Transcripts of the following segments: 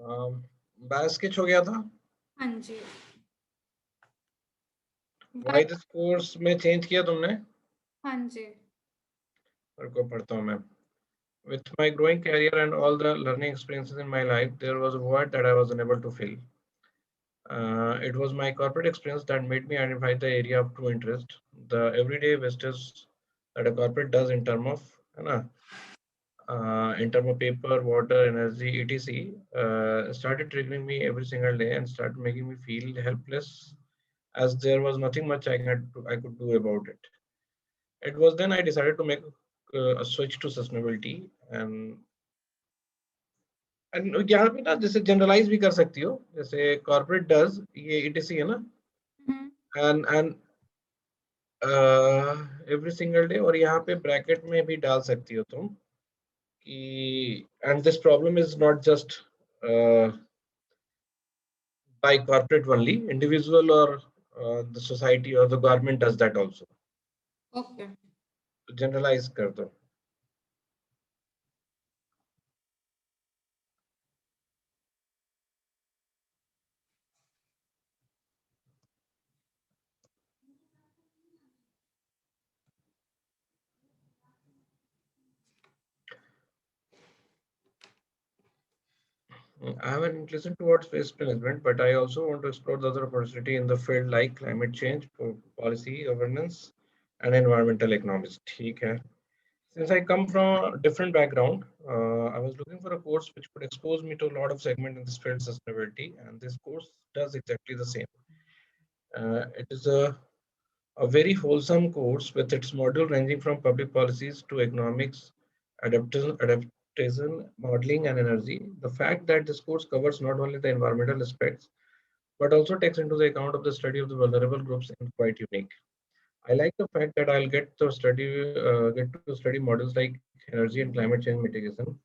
Batch sketch हो गया था। हाँ जी। वाई दिस कोर्स में चेंज किया तुमने? हाँ जी। और को पढ़ता हूँ मैं। With my growing career and all the learning experiences in my life, there was a void that I was unable to fill. It was my corporate experience that made me identify the area of true interest, the everyday wastage that a corporate does in term of, है ना, in term of paper, water, energy, etc. Started triggering me every single day and started making me feel helpless, as there was nothing much I could do about it. It was then I decided to make a switch to sustainability, and यहाँ पे ना जैसे generalise भी कर सकती हो, जैसे corporate does ये ईटीसी है ना, हम्म। एंड एवरी सिंगल डे, और यहाँ पे ब्रैकेट में भी डाल सकती हो तुम कि and this problem is not just by corporate only, individual और द सोसाइटी और the government does that also. Okay. Generalize कर दो। I have an inclination towards waste management, but I also want to explore the other opportunity in the field like climate change, policy, governance, and environmental economics. ठीक है. Since I come from a different background, I was looking for a course which could expose me to a lot of segment in this field sustainability, and this course does exactly the same. It is a very wholesome course with its module ranging from public policies to economics, adaptation, modeling, and energy. The fact that this course covers not only the environmental aspects but also takes into the account of the study of the vulnerable groups is quite unique. I like the fact that I'll get to study models like energy and climate change mitigation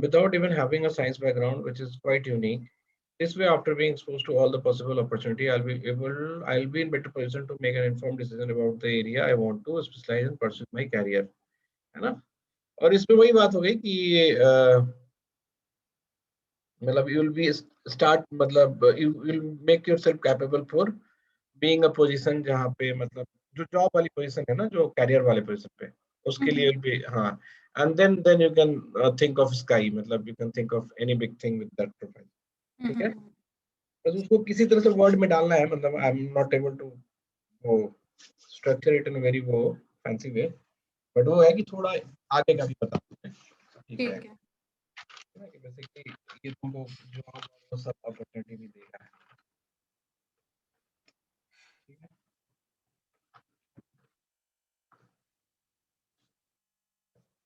without even having a science background, which is quite unique. This way, after being exposed to all the possible opportunity, I'll be in better position to make an informed decision about the area I want to specialize and pursue my career, है ना? और इसमें वही बात हो गई कि मतलब you will be start मतलब you will make yourself capable for being a position जहाँ पे मतलब जो जॉब वाली पोजीशन है ना, जो कैरियर वाले पोजीशन पे, उसके लिए हम्म। भी हाँ, and then you can think of sky, मतलब you can think of any big thing with that profile. ठीक है, हम्म। बस उसको किसी तरह से वर्ड में डालना है, मतलब I am not able to वो स्ट्रक्चर इट इन वेरी वो फैंसी वे, बट वो है कि थोड़ा आगे का भी बता देते हैं, ठीक है ठीक है। ना, कि जैसे कि ये तुमको जॉब और सब अपॉर्चुनिटी भी देगा, ठीक है।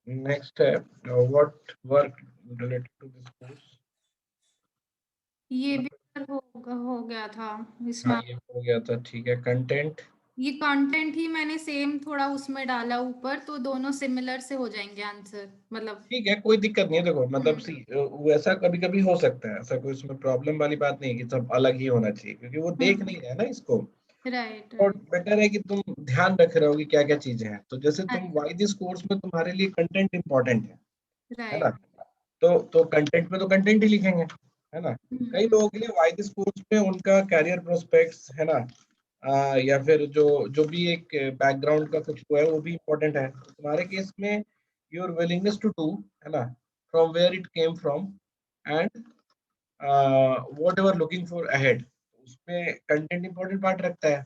नेक्स्ट है what work related to this course. ये भी हो गया था इसमें। हाँ ये हो गया था, ठीक है। कंटेंट, ये कंटेंट ही मैंने सेम थोड़ा उसमें डाला ऊपर, तो दोनों सिमिलर से हो जाएंगे आंसर, मतलब। ठीक है, कोई दिक्कत नहीं है। देखो मतलब हम्म। सी वैसा कभी कभी हो सकता है, ऐसा कोई इसमें प्रॉब्लम वाली बात नहीं है कि सब अलग ही होना चाहिए, क्योंकि वो देख नहीं रहे हैं ना इसको। राइट और राइट। बेटर है कि तुम ध्यान रख रहे हो कि क्या क्या चीजें हैं, तो जैसे हाँ तुम जी। वाई दिस कोर्स में तुम्हारे लिए कंटेंट इंपॉर्टेंट है ना, राइट। तो कंटेंट में तो कंटेंट ही लिखेंगे, है ना। कई लोगों के लिए वाई दिस कोर्स में उनका कैरियर प्रोस्पेक्ट्स है ना, या फिर जो जो भी एक बैकग्राउंड का कुछ वो है वो भी इम्पोर्टेंट है। तुम्हारे केस में योर विलिंगनेस टू डू, है ना, from where it came from, and whatever looking for ahead, उसमें कंटेंट इंपॉर्टेंट पार्ट रखता है,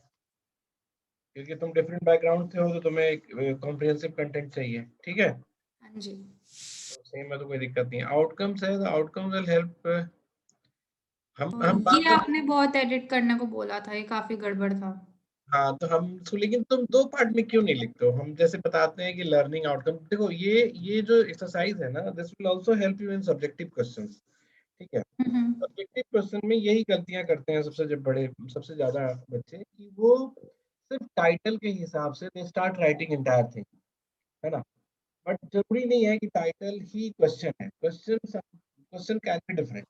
क्योंकि तुम डिफरेंट बैकग्राउंड से हो तो तुम्हें एक कॉम्प्रिहेंसिव कंटेंट चाहिए, ठीक है। हाँ जी। तो सेम है तो कोई दिक्कत नहीं। आउटकम्स है, तो आउटकम्स विल हेल्प। हम ये बात कर, आपने बहुत एडिट करने को बोला था, ये काफी गड़बड़ था। हाँ तो हम तो, लेकिन तुम दो पार्ट में क्यों नहीं लिखते हो? हम जैसे बताते हैं कि लर्निंग आउटकम, देखो ये जो एक्सरसाइज है ना, this will also help you in subjective questions, ठीक है। हम्म। सब्जेक्टिव क्वेश्चन में यही गलतियां करते हैं सबसे जब बड़े, सबसे ज्यादा बच्चे, कि वो सिर्फ टाइटल के हिसाब से they start writing entire thing, है ना। बट जरूरी नहीं है कि टाइटल ही क्वेश्चन है, क्वेश्चन कैन बी डिफरेंट,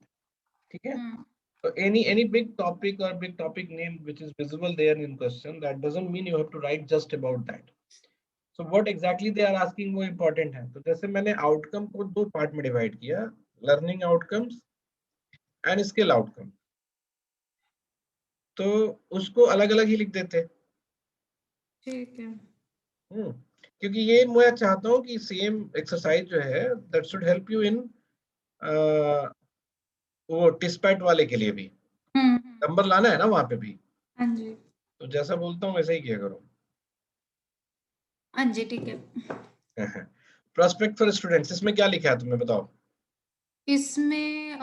ठीक है। हम्म। So any big topic or big topic name which is visible there in question, that doesn't mean you have to write just about that. So what exactly they are asking वो important है। तो जैसे मैंने outcome को दो part में divide किया, learning outcomes and skill outcome, तो उसको अलग अलग ही लिख देते। ठीक है। क्योंकि ये मैं चाहता हूँ कि सेम एक्सरसाइज जो है that should help you in वो टिस्पैट वाले के लिए भी नंबर लाना है ना वहां पे भी, हाँ जी। तो जैसा बोलता हूँ वैसे ही किया करो। हाँ जी, ठीक है। प्रोस्पेक्ट फॉर स्टूडेंट्स, इसमें क्या लिखा है तुमने बताओ। इसमें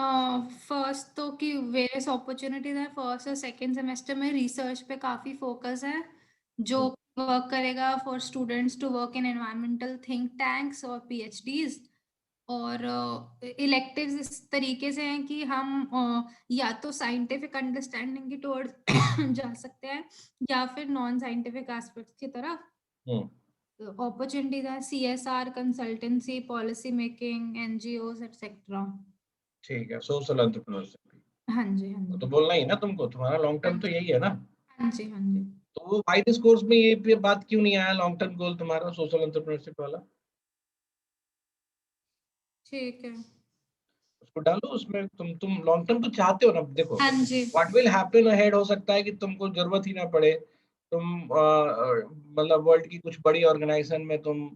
फर्स्ट तो कि वेरियस अपॉर्चुनिटीज है, फर्स्ट और सेकंड सेमेस्टर में रिसर्च पे काफी फोकस है, जो वर्क करेगा for students to work in environmental think tanks और पीएचडीज। और इलेक्टिव्स इस तरीके से हैं कि हम या तो साइंटिफिक अंडरस्टैंडिंग की टुवर्ड्स जा सकते हैं या फिर नॉन साइंटिफिक एस्पेक्ट्स की तरफ। अपॉर्चुनिटीज है CSR, consultancy, policy making, NGOs etcetera. ठीक है, सोशल एंटरप्रेन्योरशिप, हाँ जी, हाँ तो जी। बोलना ही ना तुमको, तुम्हारा लॉन्ग हाँ टर्म तो जी, यही है ना। हाँ जी, हाँ जी। तो वो वाई दिस कोर्स में ये बात क्यों नहीं आया, लॉन्ग टर्म गोल तुम्हारा सोशल एंटरप्रेन्योरशिप वाला, ठीक है। उसको डालो उसमें। तुम लॉन्ग टर्म तो चाहते हो ना, देखो हाँ जी। व्हाट विल हैपन अहेड, हो सकता है कि तुमको जरूरत ही ना पड़े, तुम मतलब वर्ल्ड की कुछ बड़ी ऑर्गेनाइजेशन में तुम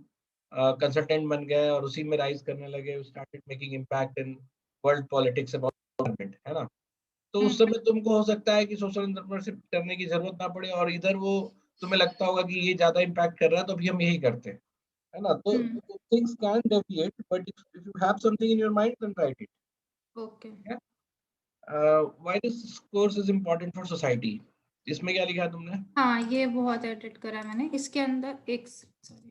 कंसल्टेंट बन गए और उसी में राइज करने लगे, started making impact in world politics about government, है ना। तो उस समय तुमको हो सकता है कि सोशल एंटरप्रेन्योरशिप करने की जरूरत ना पड़े, और इधर वो तुम्हें लगता होगा कि ये ज्यादा इम्पैक्ट कर रहा है तो अभी हम यही करते हैं, है ना। तो things can deviate, but if you have something in your mind then write it. Okay. Why this course is important for society, इसमें क्या लिखा है तुमने। हाँ, ये बहुत एडिट करा है मैंने इसके अंदर एक, सॉरी।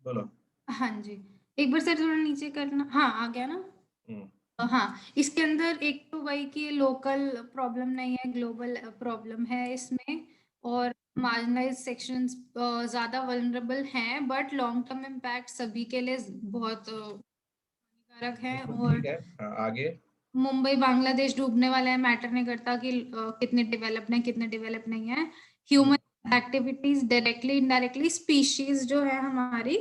बोलो। हाँ जी, एक बार सर थोड़ा नीचे करना। हाँ, आ गया ना। हम्म, हाँ, इसके अंदर एक तो वही कि लोकल प्रॉब्लम नहीं है, ग्लोबल प्रॉब्लम है इसमें। और मार्जिनलाइज सेक्शंस ज्यादा वल्नरेबल हैं, बट लॉन्ग टर्म इम्पैक्ट सभी के लिए बहुत हानिकारक है। बिल्कुल और ठीक है। हाँ, आगे। मुंबई बांग्लादेश डूबने वाला है, मैटर नहीं करता कि कितने डेवलप्ड हैं कितने डेवलप नहीं है। Human activities directly indirectly species जो है हमारी,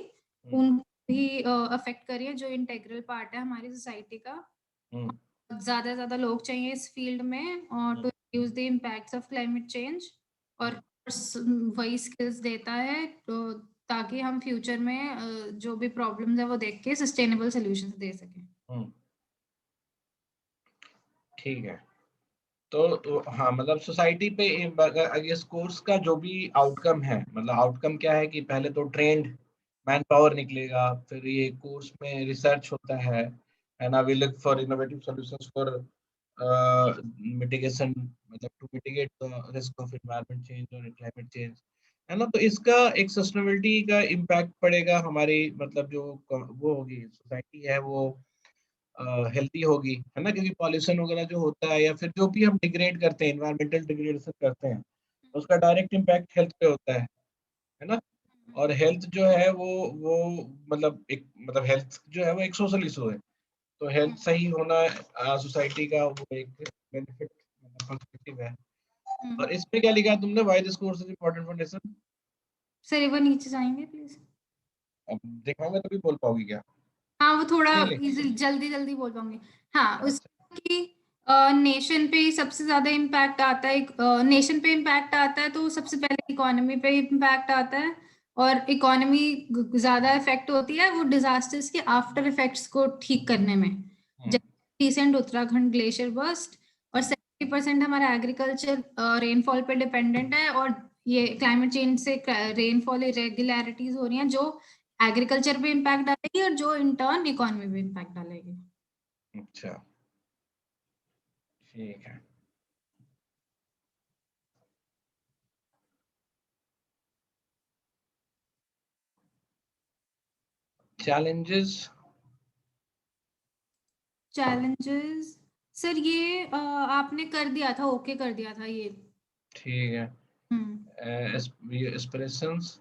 उनको भी अफेक्ट करिए, जो इंटेग्रल पार्ट है हमारी सोसाइटी का। ज्यादा से ज्यादा लोग चाहिए इस फील्ड में, और to reduce the impacts of climate change. और वही स्किल्स देता है तो, ताकि हम फ्यूचर में जो भी प्रॉब्लम्स है वो देख के सस्टेनेबल सॉल्यूशंस दे सकें। ठीक है। तो हाँ, मतलब सोसाइटी पे इस कोर्स का जो भी आउटकम है, मतलब आउटकम क्या है कि पहले तो ट्रेंड मैन पावर निकलेगा, फिर ये कोर्स में रिसर्च होता है ना। We look for innovative solutions for mitigation, मतलब to mitigate the risk of environment change और क्लाइमेट चेंज, है ना। तो इसका एक सस्टेनेबिलिटी का इम्पैक्ट पड़ेगा हमारी, मतलब जो वो होगी सोसाइटी है वो हेल्थी होगी, है ना। क्योंकि पॉल्यूशन वगैरह जो होता है या फिर जो भी हम डिग्रेड करते हैं, इन्वायरमेंटल डिग्रेडेशन करते हैं, उसका डायरेक्ट इम्पैक्ट हेल्थ पे होता है ना। और हेल्थ जो है वो मतलब एक, मतलब हेल्थ जो है वो एक सोशल इशू है, तो हेल्थ सही होना सोसाइटी का वो एक बेनिफिट, मतलब पर्सपेक्टिव है। और इसमें क्या लिखा है तुमने, why this course is important for nation. Sir एक बार नीचे जाएंगे प्लीज। अब दिखाऊंगा तभी बोल पाओगी क्या। हाँ, वो थोड़ा नहीं नहीं। इजी, जल्दी जल्दी बोल पाऊंगी। हाँ, अच्छा। उसकी नेशन पे ही सबसे ज्यादा इम्पैक्ट आता है। नेशन पे इम्पैक्ट आता है तो सबसे पहले इकोनॉमी पे इम्पैक्ट आता है। और इकोनॉमी ज्यादा इफेक्ट होती है वो डिजास्टर्स के आफ्टर इफेक्ट्स को ठीक करने में। जैसे रिसेंट उत्तराखंड ग्लेशियर बर्स्ट, और 70% हमारा एग्रीकल्चर रेनफॉल पे डिपेंडेंट है। और ये क्लाइमेट चेंज से रेनफॉल इरेगुलरिटीज हो रही हैं, जो एग्रीकल्चर पे इम्पैक्ट डालेगी और जो इन टर्न इकोनॉमी पे इम्पैक्ट डालेगी। अच्छा, ठीक है। चैलेंजेस। चैलेंजेस, सर ये आपने कर दिया था, ओके कर दिया था ये। ठीक है। हम्म। एस्पिरेशंस,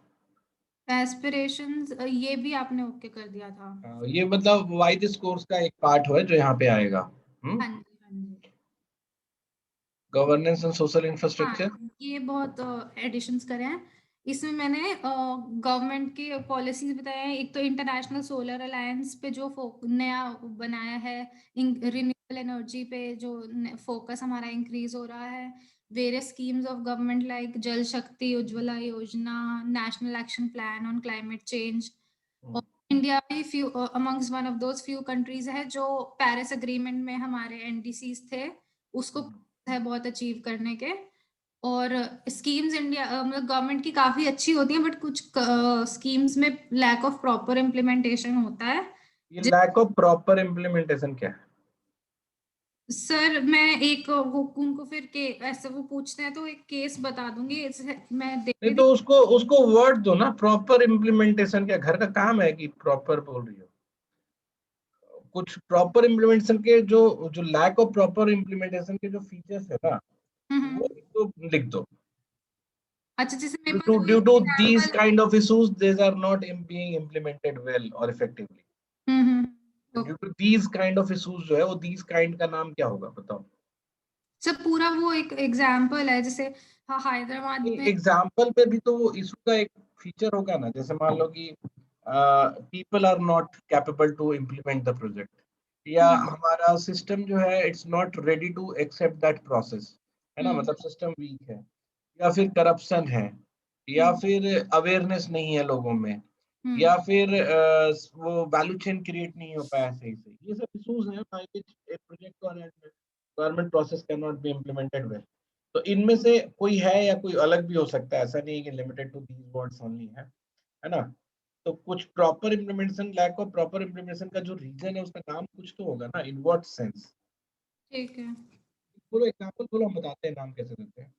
एस्पिरेशंस, ये भी आपने ओके कर दिया था। ये मतलब वाई दिस कोर्स का एक पार्ट है जो यहाँ पे आएगा। हाँ जी, हाँ जी। गवर्नेंस एंड सोशल हाँ, इंफ्रास्ट्रक्चर। ये बहुत एडिशंस करे हैं। इसमें मैंने गवर्नमेंट की पॉलिसीज बताया है। एक तो इंटरनेशनल सोलर अलायंस पे जो नया बनाया है, रिन्यूएबल एनर्जी पे जो फोकस हमारा इंक्रीज हो रहा है, various schemes of government like जल शक्ति उज्ज्वला योजना, national action plan on climate change. और इंडिया भी few amongst one of those few countries है जो पेरिस एग्रीमेंट में हमारे एनडीसीज थे, उसको है बहुत अचीव करने के। और स्कीम्स इंडिया मतलब गवर्नमेंट की काफी अच्छी होती हैं, बट कुछ स्कीम्स में लैक ऑफ प्रॉपर इम्प्लीमेंटेशन होता है। ये लैक ऑफ प्रॉपर इम्प्लीमेंटेशन क्या है? सर मैं एक वो उनको फिर के ऐसे वो पूछते हैं तो एक केस बता दूंगी, मैं देख नहीं रही तो थी। उसको उसको वर्ड दो ना, प्रॉपर इम्प्लीमेंटेशन क्या घर का काम है कि प्रॉपर बोल रही हो? कुछ प्रॉपर इम्प्लीमेंटेशन के जो जो लैक ऑफ प्रॉपर इम्प्लीमेंटेशन के जो फीचर्स है ना, हम्म। वो तो लिख दो। अच्छा, जैसे मेरे Due पास to कोई due to these example. kind of issues, these are not being implemented well or effectively. Okay. Due to these kind of issues जो है वो these kind का नाम क्या होगा बताओ? सर पूरा वो एक एग्जाम्पल है, जैसे हाँ हैदराबाद में। एग्जाम्पल पे भी तो वो इशू का एक फीचर होगा ना, जैसे मान लो कि people are not capable to implement the project, या हम्म हमारा सिस्टम जो है it's not ready to accept that process, है ना, हम्म मतलब सिस्टम वीक है, या फिर करप्शन है, या हम्म फिर अवेयरनेस नहीं है लोगों में, हम्म या फिर वो वैल्यू चेन क्रिएट नहीं हो पाया सही से, ये सब इश्यूज हैं बाय व्हिच ए प्रोजेक्ट और government process can not be implemented well. तो इनमें से कोई है या कोई अलग भी हो सकता है, ऐसा नहीं है कि limited to these words only है ना? तो कुछ proper implementation, lack of proper implementation का जो रीजन है उसका नाम कुछ तो होगा ना, इन व्हाट सेंस? ठीक है। बोलो एग्जांपल बोलो, हम बताते हैं नाम कैसे देते हैं।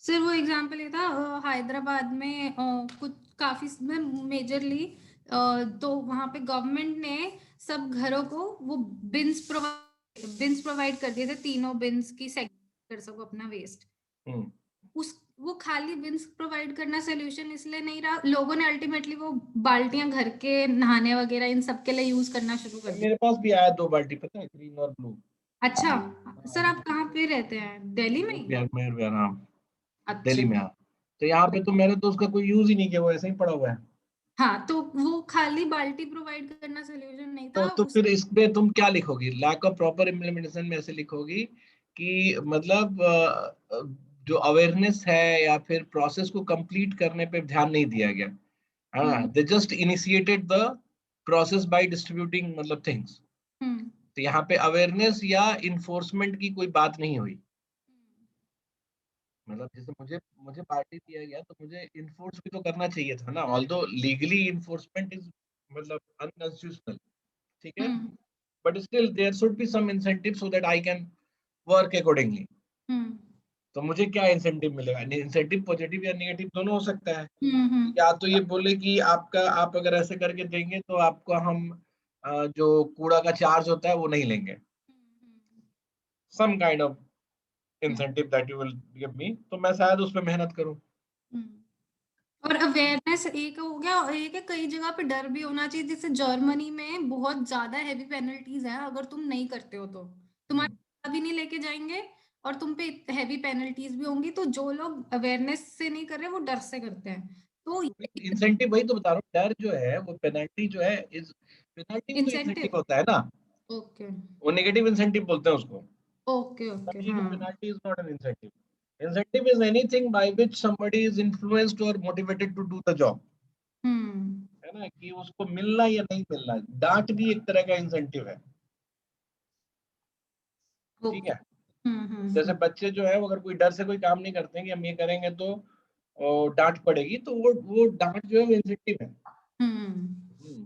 सर वो एग्जाम्पल ये था हैदराबाद में कुछ काफी मेजरली, तो वहां पे गवर्नमेंट ने सब घरों को वो बिन्स प्रोवाइड कर दिए थे, तीनों बिन्स की सेग्रीगेट कर सको अपना वेस्ट। हम्म। उस वो खाली बिन्स प्रोवाइड करना सोल्यूशन इसलिए नहीं रहा, लोगों ने अल्टीमेटली वो बाल्टियां घर के नहाने वगैरह इन सब के लिए यूज करना शुरू कर दिया। मेरे पास भी आया 2 बाल्टी, पता है, ग्रीन और ब्लू। अच्छा। सर हाँ, आप कहाँ पे रहते हैं, दिल्ली में मयूर ही? विहार, मयूर विहार, हाँ, अच्छा। दिल्ली में, हाँ। तो यहाँ पे तो मैंने तो उसका कोई यूज ही नहीं किया, वो ऐसे ही पड़ा हुआ है। हाँ, तो वो खाली बाल्टी प्रोवाइड करना सोल्यूशन नहीं था तो फिर इसमें तुम क्या लिखोगी? लैक ऑफ प्रॉपर इम्प्लीमेंटेशन में ऐसे लिखोगी कि मतलब जो अवेयरनेस है या फिर प्रोसेस को कंप्लीट करने पे ध्यान नहीं दिया गया, हाँ, hmm they just initiated the process by distributing मतलब थिंग्स। हम्म तो यहाँ पे अवेयरनेस या इन्फोर्समेंट की कोई बात नहीं हुई। मतलब जैसे मुझे मुझे पार्टी दिया गया तो मुझे इन्फोर्स भी तो करना चाहिए था ना, ऑल्दो लीगली इन्फोर्समेंट इज मतलब अनकॉन्स्टिट्यूशनल, ठीक है, हम्म but still there should be some incentive so that I can work accordingly. हम्म तो मुझे क्या इंसेंटिव मिलेगा? इंसेंटिव पॉजिटिव या नेगेटिव दोनों हो सकता है। हम्म या तो ये बोले कि आपका आप अगर ऐसे करके देंगे तो आपको हम जो कूड़ा का चार्ज होता है वो नहीं लेंगे, some kind of incentive that you will give me, तो मैं शायद उस पर मेहनत करूं। और अवेयरनेस एक हो गया, और एक है कई जगह पे डर भी होना चाहिए, जैसे जर्मनी में बहुत ज्यादा हैवी पेनल्टीज है अगर तुम नहीं करते हो तो हम्म। तुम्हारा भी नहीं लेके जाएंगे, और तुम पे हैवी पेनल्टीज भी होंगी। तो जो लोग अवेयरनेस से नहीं कर रहे वो डर से करते हैं, तो इंसेंटिव वही तो बता रहा हूँ, डर जो है वो पेनल्टी जो है इज, पेनल्टी भी तो इंसेंटिव। इंसेंटिव होता है ना, ओके वो नेगेटिव इंसेंटिव बोलते हैं उसको। Okay okay. समझिए कि हाँ। penalty is not an incentive. Incentive is anything by which somebody is influenced or motivated to do the job. हम्म है ना, कि उसको मिलना या नहीं मिलना, डांट भी एक तरह का इंसेंटिव है। ठीक ओके। है, जैसे बच्चे जो है वो अगर कोई डर से कोई काम नहीं करते हैं कि हम ये करेंगे तो डांट पड़ेगी, तो वो डांट जो है वो इंसेंटिव है। हम्म।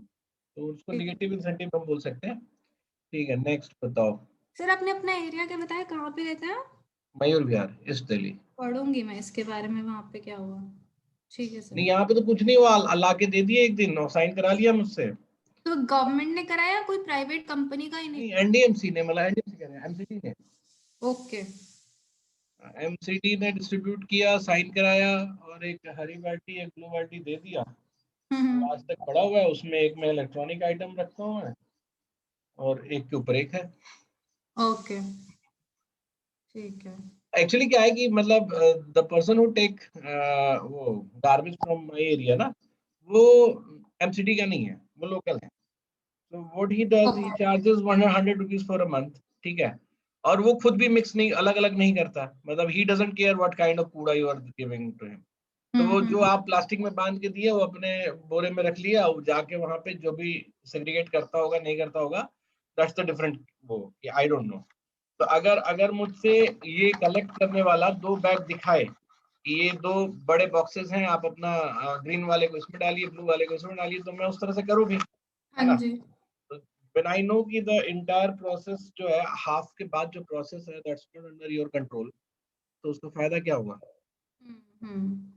तो उसको निगेटिव इंसेंटिव हम बोल सकते हैं। ठीक है, नेक्स्ट बताओ। सर आपने अपना एरिया क्या बताया, कहाँ पे रहते हैं आप? मयूर विहार, ईस्ट दिल्ली। पढ़ूंगी मैं इसके बारे में, वहां पे क्या हुआ। ठीक है सर। नहीं, यहाँ पे तो कुछ नहीं हुआ, ला के दे दिए एक दिन और साइन करा लिया मुझसे। तो गवर्नमेंट ने कराया, कोई प्राइवेट कंपनी का ही नहीं? नहीं, एनडीएमसी ने, मतलब एनडीएमसी कह रहे हैं, एमसीडी ने, ओके। एमसीडी ने डिस्ट्रीब्यूट किया, साइन कराया, और एक हरी बाल्टी एक ब्लू बाल्टी दे दिया। वो आज हम्म तक पड़ा हुआ है, उसमें एक मैं इलेक्ट्रॉनिक आइटम रखता हूँ मैं, और एक के ऊपर एक है। ओके। ठीक है। एक्चुअली क्या है कि मतलब द पर्सन हु टेक वो गार्बेज फ्रॉम माय एरिया ना, वो एमसीडी का नहीं है, वो लोकल है। So what he does, he okay. charges 100 rupees for a month, ठीक है, और वो खुद भी मिक्स नहीं, अलग अलग नहीं करता, मतलब ही doesn't care what kind of कूड़ा you are giving to him. तो वो जो आप प्लास्टिक में बांध के दिए वो अपने बोरे में रख लिया, वो जाके वहां पे जो भी सेग्रीगेट करता होगा नहीं करता होगा, दैट्स द डिफरेंट, वो आई डोंट नो। तो अगर अगर मुझसे ये कलेक्ट करने वाला 2 बैग दिखाए कि ये 2 बड़े बॉक्सेस हैं, आप अपना ग्रीन वाले को इसमें डालिए, ब्लू वाले को इसमें डालिए, तो मैं उस तरह से करूँ भी, है हाँ ना। जी। तो व्हेन आई नो कि द इंटायर प्रोसेस जो है, हाफ के बाद जो प्रोसेस है that's not under your control, तो उसका फायदा क्या हुआ। हम्म।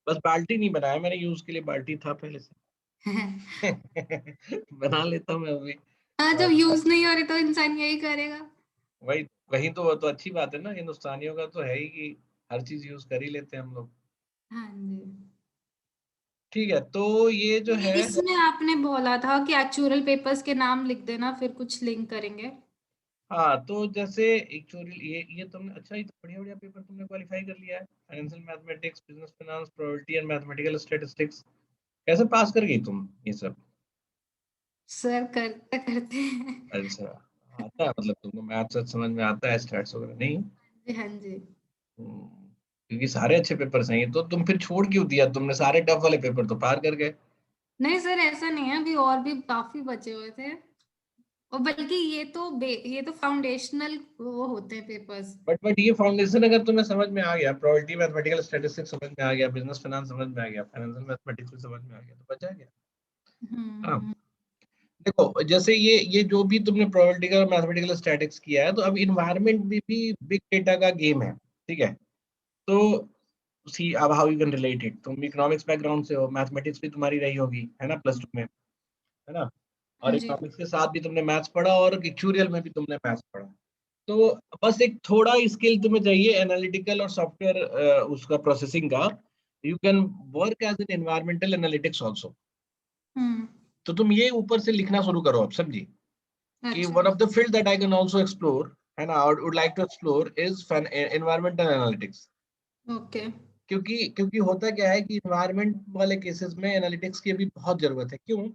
बस बाल्टी नहीं बनाया मैंने, यूज के लिए बाल्टी था पहले से। बना लेता हूँ मैं अभी। हाँ, जब और यूज नहीं हो रही तो इंसान यही करेगा। वही वही तो, वो तो अच्छी बात है ना, हिंदुस्तानियों का तो है ही कि हर चीज यूज कर ही लेते हैं हम लोग। हाँ जी। ठीक है, तो ये जो है, इसमें आपने बोला था कि एक्चुअल पेपर्स के नाम लिख देना, फिर कुछ लिंक करेंगे। हाँ तो जैसे एक्चुअली ये तुमने, अच्छा ये तो बढ़िया बढ़िया पेपर तुमने क्वालिफाई कर लिया है, financial mathematics, business finance, probability and mathematical statistics. कैसे पास कर गई तुम ये सब। सर करते करते हैं। अच्छा, आता है मतलब तुमको मैथ्स समझ में आता है, स्टैट्स वगैरह नहीं। जी हाँ जी। क्योंकि सारे अच्छे पेपर हैं ये, तो तुम फिर छोड़ क्यों दिया, तुमने सारे टफ वाले पेपर तो पार कर गए। नहीं सर, ऐसा नहीं है, अभी और भी काफी बचे हुए थे। और बल्कि ये तो फाउंडेशनल वो होते हैं पेपर्स। बट ये फाउंडेशन अगर तुम्हें समझ में आ गया, प्रोबेबिलिटी मैथमेटिकल स्टैटिस्टिक्स समझ में आ गया, बिजनेस फाइनेंस समझ में आ गया, फाइनेंशियल मैथमेटिक्स भी समझ में आ गया, तो बचा गया। हाँ, हम्म। देखो जैसे ये जो भी तुमने प्रोबेबिलिटी और मैथमेटिकल स्टैटिक्स किया है, तो अब इन्वायरमेंट में भी बिग डेटा का गेम है, ठीक है। तो सी अब how you can relate it, तुम इकोनॉमिक्स बैकग्राउंड से हो, मैथमेटिक्स भी तुम्हारी रही होगी, है ना, प्लस 2 में, है ना। हाँ और जी। इकोनॉमिक्स के साथ भी तुमने मैथ्स पढ़ा, और एक्चुरियल में भी तुमने मैथ्स पढ़ा। तो बस एक थोड़ा स्किल तुम्हें चाहिए एनालिटिकल और सॉफ्टवेयर उसका प्रोसेसिंग का। You can work as an environmental analytics also. Hmm. तो तुम ये ऊपर से लिखना शुरू करो, अब समझी कि अच्छा। One of the field that I can also explore, है ना, और would like to explore is environmental analytics. Okay. क्योंकि क्योंकि होता क्या है कि इन्वायरमेंट वाले केसेस में एनालिटिक्स की अभी बहुत जरूरत है। क्यों,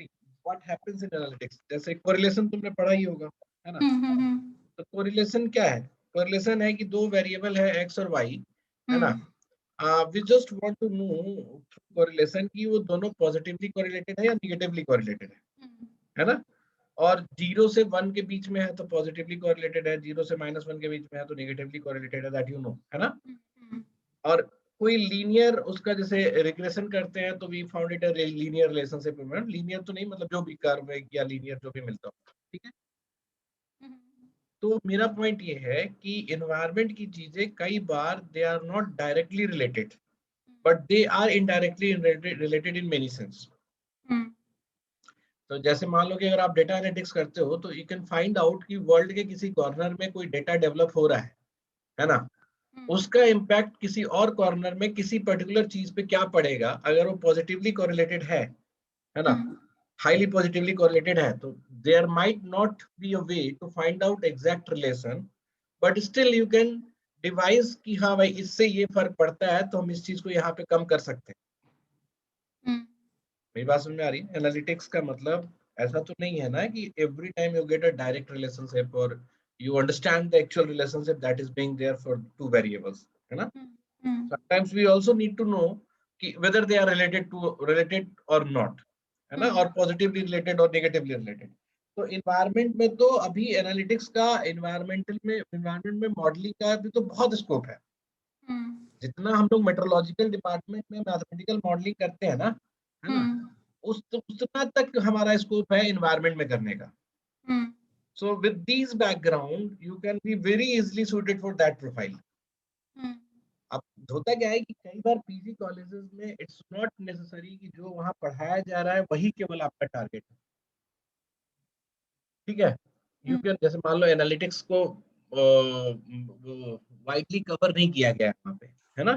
व्हाट हैपेंस इन एनालिटिक्स, जैसे कोरिलेशन तुमने पढ़ा ही होगा, है ना। हम्म। तो कोरिलेशन क्या है, कोरिलेशन है कि 2 वेरिएबल है एक्स और वाई, है ना। Hmm. We just want to know correlation कि वो दोनों पॉजिटिवली कोरिलेटेड है या निगेटिवली कोरिलेटेड है ना। और 0 से 1 के बीच में है तो पॉजिटिवली कोरिलेटेड है, 0 से -1 के बीच में है तो निगेटिवली कोरिलेटेड है, दैट यू नो, है ना। हम्म। और कोई लीनियर उसका जैसे रिग्रेशन करते हैं तो we found it a linear relationship, linear तो नहीं, मतलब जो भी कर्व है या लीनियर जो भी मिलता हो, ठीक है। तो मेरा पॉइंट ये है कि एनवायरनमेंट की चीजें कई बार they are not directly related, but they are indirectly related in many sense. तो जैसे मान लो कि अगर आप डेटा एनालिटिक्स करते हो तो यू कैन फाइंड आउट कि वर्ल्ड के किसी कॉर्नर में कोई डेटा डेवलप हो रहा है ना। उसका इम्पैक्ट किसी और कॉर्नर में किसी पर्टिकुलर चीज पे क्या पड़ेगा, अगर वो पॉजिटिवली कोरिलेटेड है ना, हाईली पॉजिटिवली कोरिलेटेड है, तो there might not be a way to find out exact relation, but still you can devise कि हाँ भाई इससे ये फर्क पड़ता है तो हम इस चीज को यहाँ पे कम कर सकते हैं। मेरी बात समझ में आ रही है, एनालिटिक्स का मतलब ऐसा तो नहीं है ना कि every time you get a direct relationship और you understand the actual relationship that is being there for 2 variables, है ना। Sometimes we also need to know कि whether they are related or not, है ना, और पॉजिटिवली रिलेटेड और negatively related. तो environment में तो अभी एनालिटिक्स का, इन्वायरमेंट में मॉडलिंग का भी तो बहुत स्कोप है। जितना हम लोग मेट्रोलॉजिकल डिपार्टमेंट में मैथमेटिकल मॉडलिंग करते हैं ना, है ना, उतना तक हमारा स्कोप है इन्वायरमेंट में करने का। So with these background you can be very easily suited for that profile. अब होता क्या है कि कई बार पीजी कॉलेजेस में इट्स नॉट नेसेसरी कि जो वहाँ पढ़ाया जा रहा है वही केवल आपका टारगेट है, ठीक है। यू कैन, जैसे मान लो एनालिटिक्स को वाइडली कवर नहीं किया गया है वहाँ पे, है ना,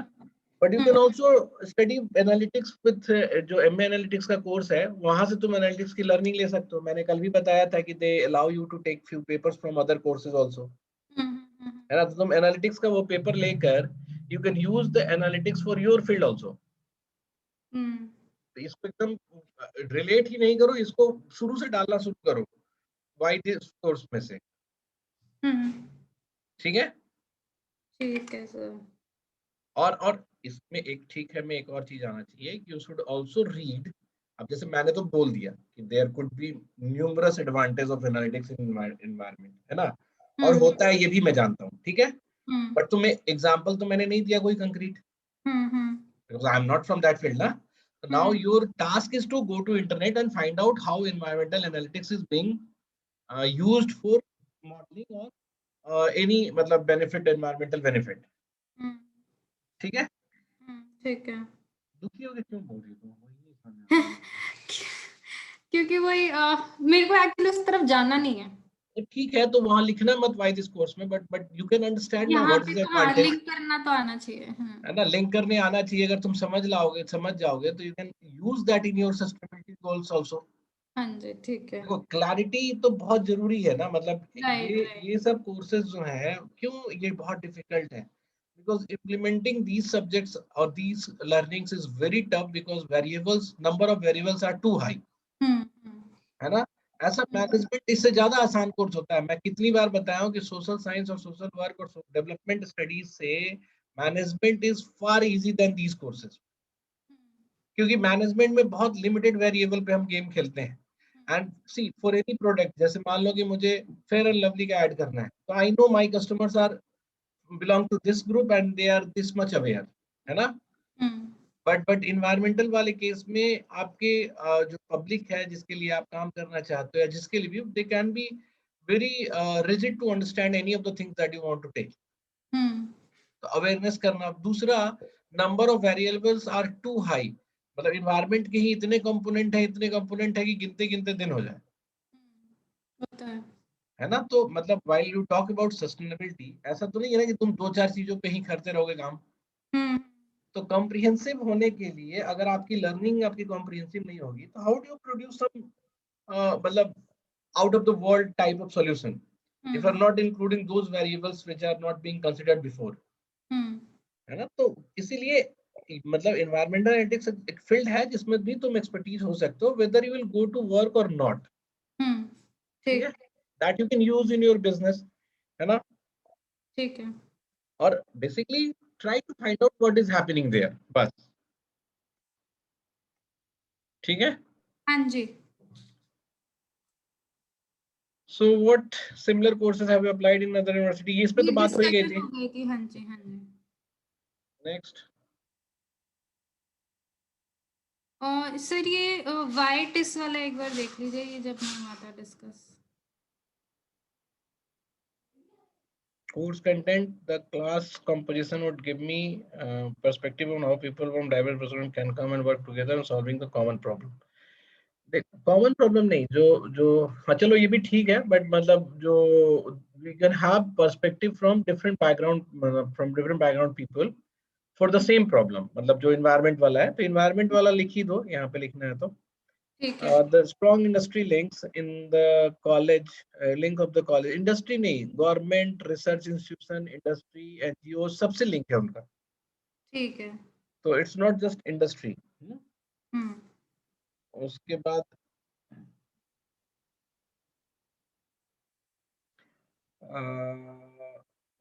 but you can also study analytics with, जो एमए एनालिटिक्स का कोर्स है वहां से तुम एनालिटिक्स की लर्निंग ले सकते हो। मैंने कल भी बताया था कि they allow you to take few papers from other courses also, है ना। तो तुम एनालिटिक्स का वो पेपर लेकर you can use the analytics for your field also. तो इसको एकदम रिलेट ही नहीं करो, इसको शुरू से डालना शुरू करो वाई दिस कोर्स में से, हम्म। ठीक है। ठीक है सर। और इसमें एक ठीक है, में एक और चीज आना चाहिए कि यू शुड आल्सो रीड। अब जैसे मैंने तो बोल दिया कि there could be numerous advantage of analytics in environment, है ना, और हम्म। होता है, ये भी मैं जानता हूँ, ठीक है। हम्म। बट तुम्हें एग्जाम्पल तो मैंने नहीं दिया कोई concrete, hmm. Because I am not from that field ना। Now hmm. Your task is to go to internet and find out how environmental analytics is being used for modelling और any मतलब benefit, environmental benefit. Hmm. ठीक है। ठीक है। दुखी हो गए क्यों बोल रही हो तुम? वही नहीं समझ आता मुझे। क्योंकि वही मेरे को एक्चुअली उस तरफ जाना नहीं है। तो ठीक है, तो वहां लिखना मत वाई दिस कोर्स में, बट यू कैन अंडरस्टैंड ना यहाँ व्हाट इज पे द तो हाँ, एडवांटेज, लिंक करना तो आना चाहिए। है ना। लिंक करने आना चाहिए। अगर तुम समझ जाओगे तो you can use that in your sustainability goals also. हाँ जी, ठीक है। देखो, क्लैरिटी तो बहुत जरूरी है ना, मतलब राइट, ये राइट। ये सब कोर्सेज जो हैं, क्यों ये बहुत डिफिकल्ट है, बिकॉज इम्प्लीमेंटिंग दीज सब्जेक्ट्स और these learnings is very tough, because variables, number of variables are too high, hmm. Hmm. है ना। ऐसा मैनेजमेंट इससे ज्यादा आसान कोर्स होता है। मैं कितनी बार बताया हूँ कि सोशल साइंस और सोशल वर्क और डेवलपमेंट स्टडीज से management is far easy than these courses, क्योंकि मैनेजमेंट में बहुत लिमिटेड वेरिएबल पे हम गेम खेलते हैं। And see, for any product, जैसे मान लो कि मुझे फेयर एंड लवली का ऐड करना है, तो I know my customers are belong to this group and they are this much aware, है ना। हम्म। बट इन्वायरमेंटल वाले केस में आपके जो पब्लिक है जिसके लिए आप काम करना चाहते हो, या जिसके लिए भी, they can be very rigid to understand any of the things that you want to take. Hmm. तो अवेयरनेस करना। दूसरा, number of variables are too high, मतलब इन्वायरमेंट के ही इतने कंपोनेंट है कि गिनते गिनते दिन हो जाए, होता है। है ना। तो मतलब while you talk about sustainability, ऐसा तो नहीं है ना कि तुम दो चार चीजों पे ही करते रहोगे काम। हम्म। तो कॉम्प्रिहेंसिव होने के लिए, अगर आपकी लर्निंग आपकी कॉम्प्रिहेंसिव नहीं होगी, तो how do you produce some मतलब out of the world type of solution if you hmm. are not including those variables which are not being considered before, हम्म। है ना। तो इसीलिए मतलब environmental analytics एक फील्ड है जिसमें भी तुम एक्सपर्टीज हो सकते हो, whether you will go to work or not। हम्म। ठीक है, ठीक। that you can use in your business, है ना। ठीक है। और basically try to find out what is happening there, बस। ठीक है। हाँ जी। so what similar courses have you applied in other university? इस पे ये तो बात हो ही गई डिस्कशन थी। हो गई थी। हाँ जी, हाँ जी। नेक्स्ट। और सर ये वाइट इस वाला एक बार देख लीजिए, ये जब नहीं हुआ था discuss. Course content, the class composition would give me perspective on how people from diverse backgrounds can come and work together on solving the common problem। देख, कॉमन प्रॉब्लम नहीं, जो जो हाँ चलो ये भी ठीक है, बट मतलब जो we can have perspective from different background, मतलब from different background people for the same problem. मतलब जो इन्वायरमेंट वाला है, तो इन्वायरमेंट वाला लिख ही दो, यहाँ पे लिखना है तो। ठीक है। The strong industry links in the college, link of the college, industry नहीं, government, research institution, industry, NGO, सबसे लिंक है उनका। ठीक है। तो इट्स नॉट जस्ट इंडस्ट्री। हम्म। उसके बाद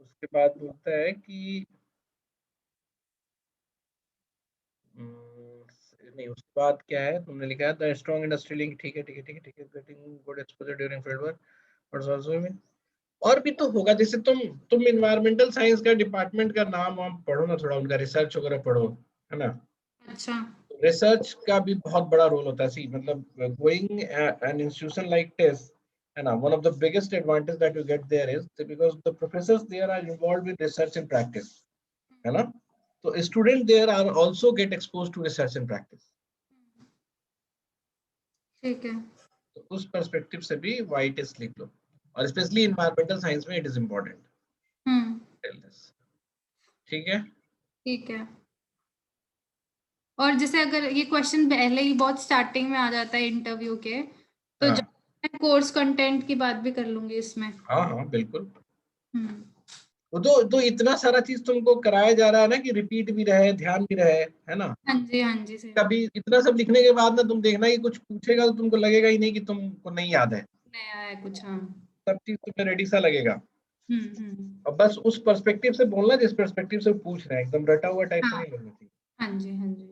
उसके बाद बोलता है कि नहीं, उसके बाद क्या है, तुमने लिखा है द स्ट्रॉन्ग इंडस्ट्री लिंक। ठीक है, ठीक है, ठीक है, ठीक है, getting good exposure during field work, but also में और भी तो होगा। जैसे तुम इन्वायरमेंटल साइंस का डिपार्टमेंट का नाम वाम पढ़ो ना, थोड़ा उनका रिसर्च वगैरह पढ़ो, है ना। अच्छा। रिसर्च का भी बहुत बड़ा रोल होता है। सी मतलब गोइंग एन इंस्टीट्यूशन लाइक टेस, है ना, one of the biggest advantage that you get there is because the professors there are involved with research and practice, है ना। तो student there are also get exposed to research and practice। ठीक है। तो उस perspective से भी Y test लिख लो, और स्पेशली इन्वायरमेंटल साइंस में इट इज इम्पोर्टेंट। हम्म। ठीक है। ठीक है। और जैसे अगर ये क्वेश्चन पहले ही बहुत स्टार्टिंग में आ जाता है इंटरव्यू के, तो जो हाँ मैं कोर्स कंटेंट की बात भी कर लूंगी इसमें। हाँ हाँ बिल्कुल। हम्म। वो तो इतना सारा चीज तुमको कराया जा रहा है ना कि रिपीट भी रहे, ध्यान भी रहे, है ना। हाँ जी, हाँ जी सर। कभी इतना सब लिखने के बाद ना तुम देखना कि कुछ पूछेगा तो तुमको लगेगा ही नहीं कि तुमको नहीं याद है। नया है कुछ, हाँ। सब चीज तुम्हें रेडी सा लगेगा। अब बस उस पर्सपेक्टिव से बोलना जिस पर्सपेक्टिव से पूछ रहे हैं, एकदम रटा हुआ टाइप से हाँ नहीं बोलना चाहिए। हाँ जी हाँ जी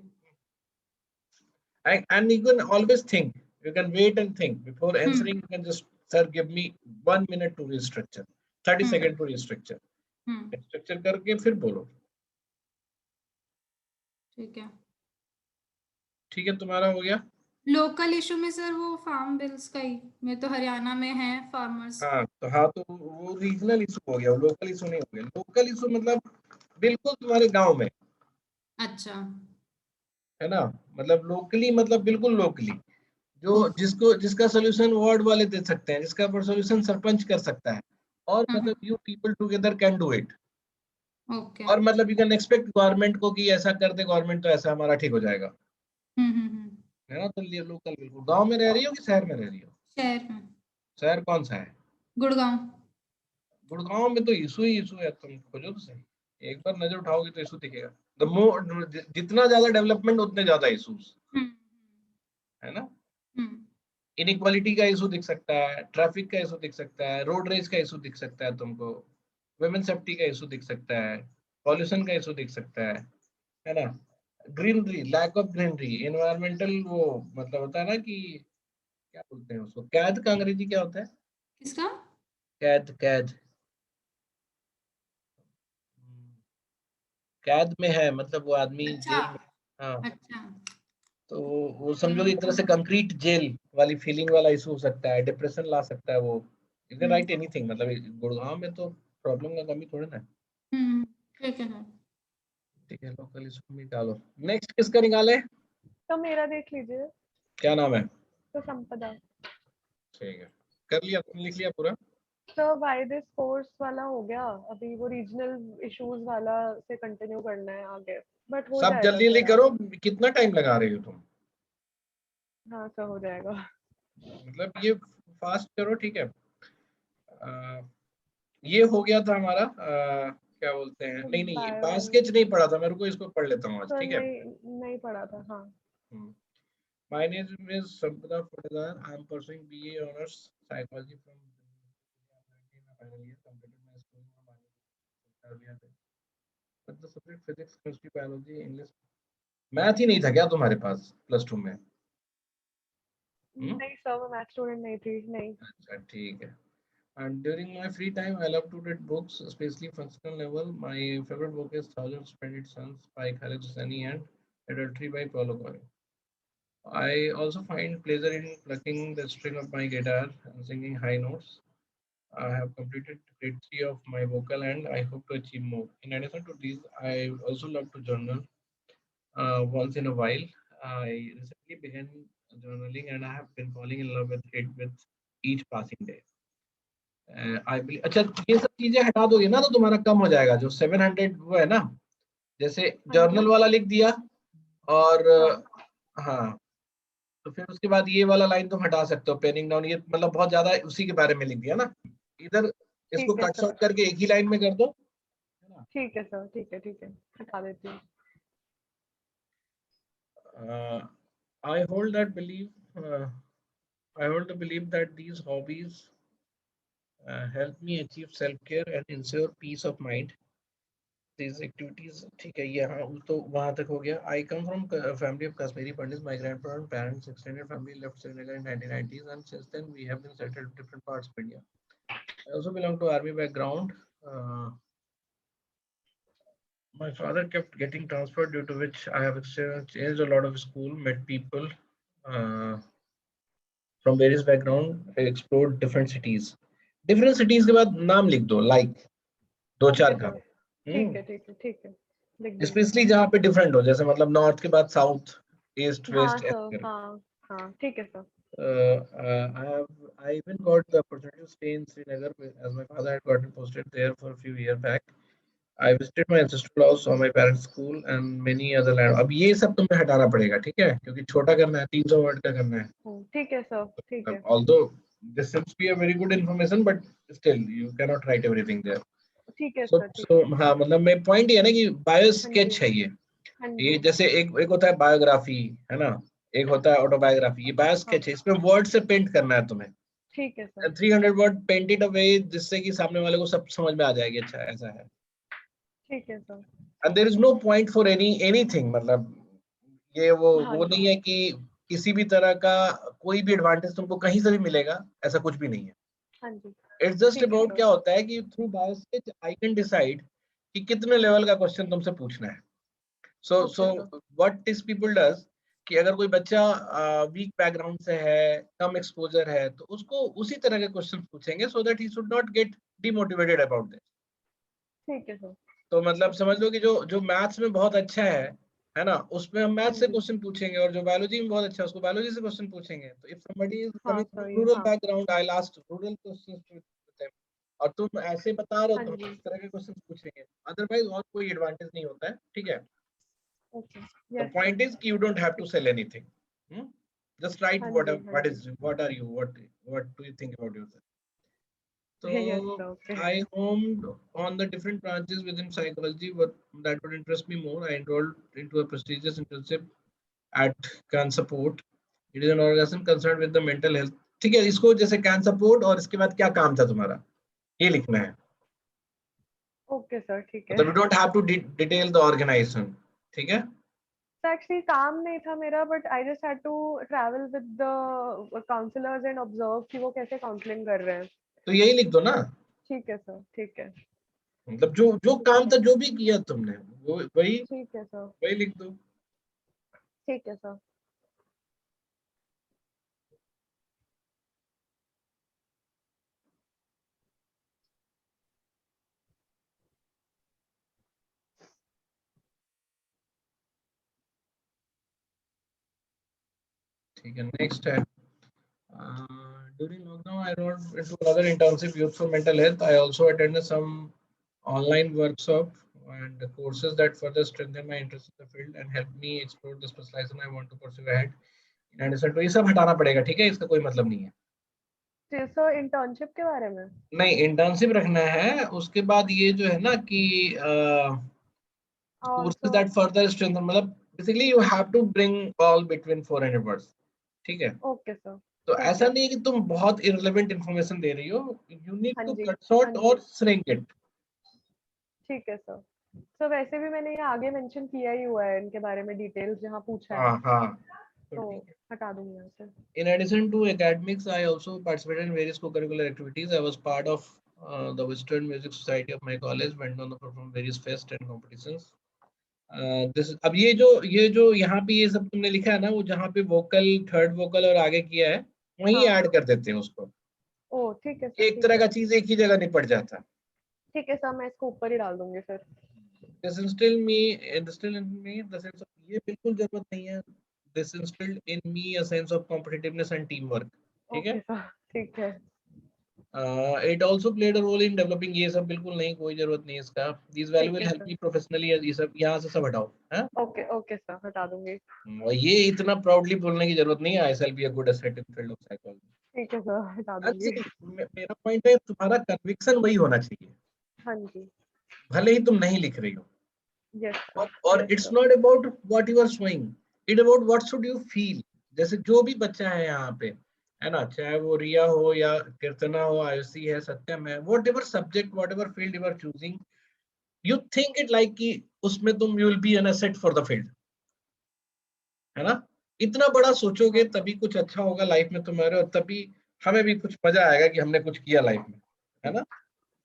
And you can always think, you can wait and think before answering. You can just, sir, give me 1 minute to restructure, 30 seconds to restructure. Restructure करके फिर बोलो। ठीक है। ठीक है, तुम्हारा हो गया। लोकल इशू में सर वो फार्म बिल्स का ही, मैं तो हरियाणा में है फार्मर्स। हाँ तो वो रीजनल इशू हो गया, लोकल इशू नहीं हो गया। लोकल इशू मतलब बिल्कुल तुम्हारे गांव में, अच्छा है ना, मतलब लोकली, मतलब बिल्कुल लोकली, जो ओके। जिसका सोल्यूशन वार्ड वाले दे सकते हैं, जिसका सोल्यूशन सरपंच कर सकता है, और मतलब you people together can do it. Okay. और मतलब यू कैन एक्सपेक्ट गवर्नमेंट को कि ऐसा कर दे गवर्नमेंट, तो ऐसा हमारा ठीक हो जाएगा, है ना। तो ये लोकल, बिल्कुल गांव में रह रही हो कि शहर में रह रही हो? शहर में। शहर कौन सा है? गुड़गांव। गुड़गांव में तो इशू ही इशू है, तुम खोजो तो सही, एक बार नजर उठाओगे तो इशू दिखेगा। द मोर, जितना ज्यादा डेवलपमेंट उतने ज्यादा इशूज, है ना। इनइक्वालिटी का इशू दिख सकता है, ट्रैफिक का इशू दिख सकता है, रोड रेज का इशू दिख सकता है तुमको, वुमेन सेफ्टी का इशू दिख सकता है, पॉल्यूशन का इशू दिख सकता है ना। Greenery, lack of greenery, environmental, वो मतलब होता है ना कि क्या बोलते हैं उसको, कैद का अंग्रेजी क्या होता है? किसका? कैद, कैद, कैद में है, मतलब वो आदमी अच्छा जेल में। हाँ, अच्छा। तो वो समझो एक तरह से कंक्रीट जेल वाली फीलिंग वाला इशू हो सकता है, डिप्रेशन ला सकता है वो। यू कैन राइट एनीथिंग, मतलब गुड़गांव में तो प्रॉब्लम का कमी थोड़ी ना है। ठीक है सर। ठीक है, लोकल इशू में डालो। नेक्स्ट किसका निकाले? तो मेरा देख लीजिए। क्या नाम है? तो संपदा। ठीक है, कर लिया, तुम लिख लिया पूरा? तो वाई दिस कोर्स वाला हो गया, अभी वो रीजनल इश्यूज वाला से कंटिन्यू करना है आगे, बट हो सब जाएगा जल्दी जल्दी सर करो, आगे। कितना टाइम लगा रही हो तुम? हाँ सर हो जाएगा। मतलब ये फास्ट करो, ठीक है। ये हो गया था हमारा, क्या बोलते हैं, तो नहीं नहीं, ये बायो बास्केट नहीं पढ़ा था मेरे को, इसको पढ़ लेता हूँ आज, तो ठीक है। नहीं पढ़ा था हाँ। My name is Sampada Fotadar. I am pursuing BA Honors Psychology from final year. Completed my schooling from earlier. But the subject physics, chemistry, biology, English, math ही नहीं था क्या तुम्हारे पास प्लस टू में? नहीं सर मैं मैथ स्टूडेंट नहीं थी, नहीं। अच्छा ठीक है। And during my free time, I love to read books, especially functional novel. My favorite book is Thousand Splendid Suns by Khaled Hosseini and Adultery by Paulo Coelho. I also find pleasure in plucking the string of my guitar and singing high notes. I have completed grade 3 of my vocal and I hope to achieve more. In addition to these, I also love to journal once in a while. I recently began journaling and I have been falling in love with it with each passing day. I believe, अच्छा ये सब चीजें हटा दोगे ना तो तुम्हारा कम हो जाएगा, जो 700 वो है ना, जैसे हाँ जी जर्नल वाला लिख दिया, और हाँ हाँ, तो फिर उसके बाद ये वाला लाइन तुम हटा सकते हो, पेनिंग डाउन, ये मतलब बहुत ज्यादा उसी के बारे में लिख दिया ना, इधर इसको ठीक है कट सर। शॉर्ट करके एक ही लाइन में कर दो, है ना। ठीक है सर, ठीक है हटा देती हूँ। I hold that belief. I hold the belief that these hobbies help me achieve self-care and ensure peace of mind. These activities, ठीक है, ये हाँ तो वहाँ तक हो गया। I come from a family of Kashmiri Pandits. My grandparents, extended family left Srinagar in 1990s, and since then we have been settled in different parts of India. I also belong to army background. My father kept getting transferred, due to which I have changed a lot of school, met people uh, from various background, explored different cities. Different cities के बाद नाम लिख दो, like दो okay चार का, sir, ठीक है लिख देंगे स्पेशली सर। जहाँ पे डिफरेंट हो, जैसे मतलब नॉर्थ के बाद साउथ, ईस्ट हाँ वेस्ट सर ऐसे हाँ ठीक है sir. I even got the opportunity to stay in Srinagar as my father had gotten posted there for a few years back. I visited my ancestral house, saw my parents' school and many other land. अब ये सब तुम्हें हटाना पड़ेगा, ठीक है, क्योंकि छोटा करना है, 300 वर्ड का करना है। ठीक है सर, ठीक है Although this seems to be a very good information, but still you cannot write everything there. ठीक है So सर, ठीक so है। हाँ, मतलब मैं पॉइंट ये है ना कि बायो हाँ जी स्केच है ये। हाँ ये जी जैसे एक एक होता है बायोग्राफी, है ना, एक होता है ऑटोबायोग्राफी, ये बायो हाँ स्केच है, इसमें वर्ड से पेंट करना है तुम्हें। ठीक है sir, 300 word paint it away जिससे कि सामने वाले को सब समझ में आ जाएगी, अच्छा ऐसा है। ठीक है sir. And there is no point for anything, मतलब ये हाँ वो जी, नहीं है कि किसी भी तरह का कोई भी एडवांटेज तुमको कहीं से भी मिलेगा, ऐसा कुछ भी नहीं है। हाँ जी, इट्स जस्ट ठीक है अबाउट, सर। क्या होता है कि थ्रू बायोस्केच आई कैन डिसाइड कि कितने लेवल का क्वेश्चन तुमसे पूछना है। So okay sir, what this people does कि अगर कोई बच्चा वीक बैकग्राउंड से है, कम एक्सपोजर है, तो उसको उसी तरह के क्वेश्चन पूछेंगे so that he should not get demotivated about this. ठीक है सर। तो मतलब समझ लो कि जो जो मैथ्स में बहुत अच्छा है ना, उसमें हम हाँ मैथ्स से जी, क्वेश्चन पूछेंगे, और जो बायोलॉजी में बहुत अच्छा है उसको बायोलॉजी से क्वेश्चन पूछेंगे। तो इफ समबडी इज हाँ कमिंग फ्रॉम सही, रूरल हाँ, background, I will ask rural questions to them, और तुम ऐसे बता रहे हो हाँ तो हम जी, इस तरह के क्वेश्चन पूछेंगे। अदरवाइज और कोई एडवांटेज नहीं होता है, ठीक है। Okay, The yes sir, point is you don't have to sell anything. Hmm? Just write हाँ what जी, हाँ what जी, is what are you, what do you think about yourself. Yes So sir, okay, I homed on the different branches within psychology, what that would interest me more. I enrolled into a prestigious internship at Can Support. It is an organization concerned with the mental health. ठीक है, इसको जैसे can support और इसके बाद क्या काम था तुम्हारा, ये लिखना है। ओके सर, ठीक है। मतलब you don't have to detail the organisation, ठीक है। तो एक्चुअली काम नहीं था मेरा, but I just had to travel with the counsellors and observe कि वो कैसे काउंसलिंग कर रहे हैं। तो यही लिख दो ना, ठीक है सर, ठीक है, मतलब जो जो ठीक काम है, था, जो भी किया तुमने, वो वही ठीक है सर, वही लिख दो। ठीक है सर। ठीक है, नेक्स्ट है during lockdown I wrote into another internship youth for mental health. I also attended some online workshop and courses that further strengthen my interest in the field and help me explore the specialization I want to pursue ahead. In addition to, ये सब हटाना पड़ेगा, ठीक है, इसका कोई मतलब नहीं है। जी सर, इंटर्नशिप के बारे में। नहीं, इंटर्नशिप रखना है, उसके बाद ये जो है ना कि courses also, that further strengthen, मतलब basically you have to bring all between 400 words, ठीक है। ओके सर, तो ठीक ऐसा है, नहीं है कि तुम बहुत इररिलेवेंट इंफॉर्मेशन दे रही हो, यू नीड हाँ टू जी, कट हाँ शॉर्ट जी, और श्रिंक इट। ठीक है सर। सर वैसे भी मैंने ये आगे मेंशन किया ही हुआ है इनके बारे में, डिटेल्स जहाँ पूछा है, हाँ हाँ, तो तो ठीक है। हटा दूंगी यहाँ से। In addition to academics, I also participated in various co-curricular activities. I was part of the Western Music Society of my college, went on to perform various fests and competitions. This अब ये जो यहाँ पे ये सब तुमने लिखा है ना, वो जहाँ पे वोकल, थर्ड वोकल और आगे किया है, वहीं हाँ, ऐड कर देते हैं उसको। ओ ठीक है सर, एक ठीक तरह है, का चीज एक ही जगह निपट जाता है। ठीक है सर, मैं इसको ऊपर ही डाल दूंगी फिर। This instilled me, instilled in me the sense of, ये बिल्कुल जरूरत नहीं है। This instilled in me a sense of competitiveness and teamwork, ठीक है। ओके सर, ठीक है, It also played a role in developing, ये सब बिल्कुल नहीं, कोई जरूरत नहीं है इसका। These value ठीक will है help सर, me professionally, ये सब यहाँ से सब हटाओ, है। ओके ओके सर, हटा दूंगी। और ये इतना प्राउडली बोलने की जरूरत नहीं है, I shall be a good asset in field of psychology। ठीक है सर, हटा And दूंगी। see, मेरा पॉइंट है, तुम्हारा कन्विक्शन वही होना चाहिए, हाँ जी, भले ही तुम नहीं लिख रही हो। यस सर, और yes it's sir, not about what you are showing, it about what should you feel. जैसे जो भी बच्चा है यहाँ पे, है ना, चाहे वो रिया हो या कीर्तना हो, आयुषी है, सत्यम है, whatever subject, whatever field you are choosing, you think it like कि उसमें तुम you will be an asset for the field, है ना। इतना बड़ा सोचोगे हाँ तभी कुछ अच्छा होगा लाइफ में तुम्हारे, और तभी हमें भी कुछ मजा आएगा कि हमने कुछ किया लाइफ में, है ना।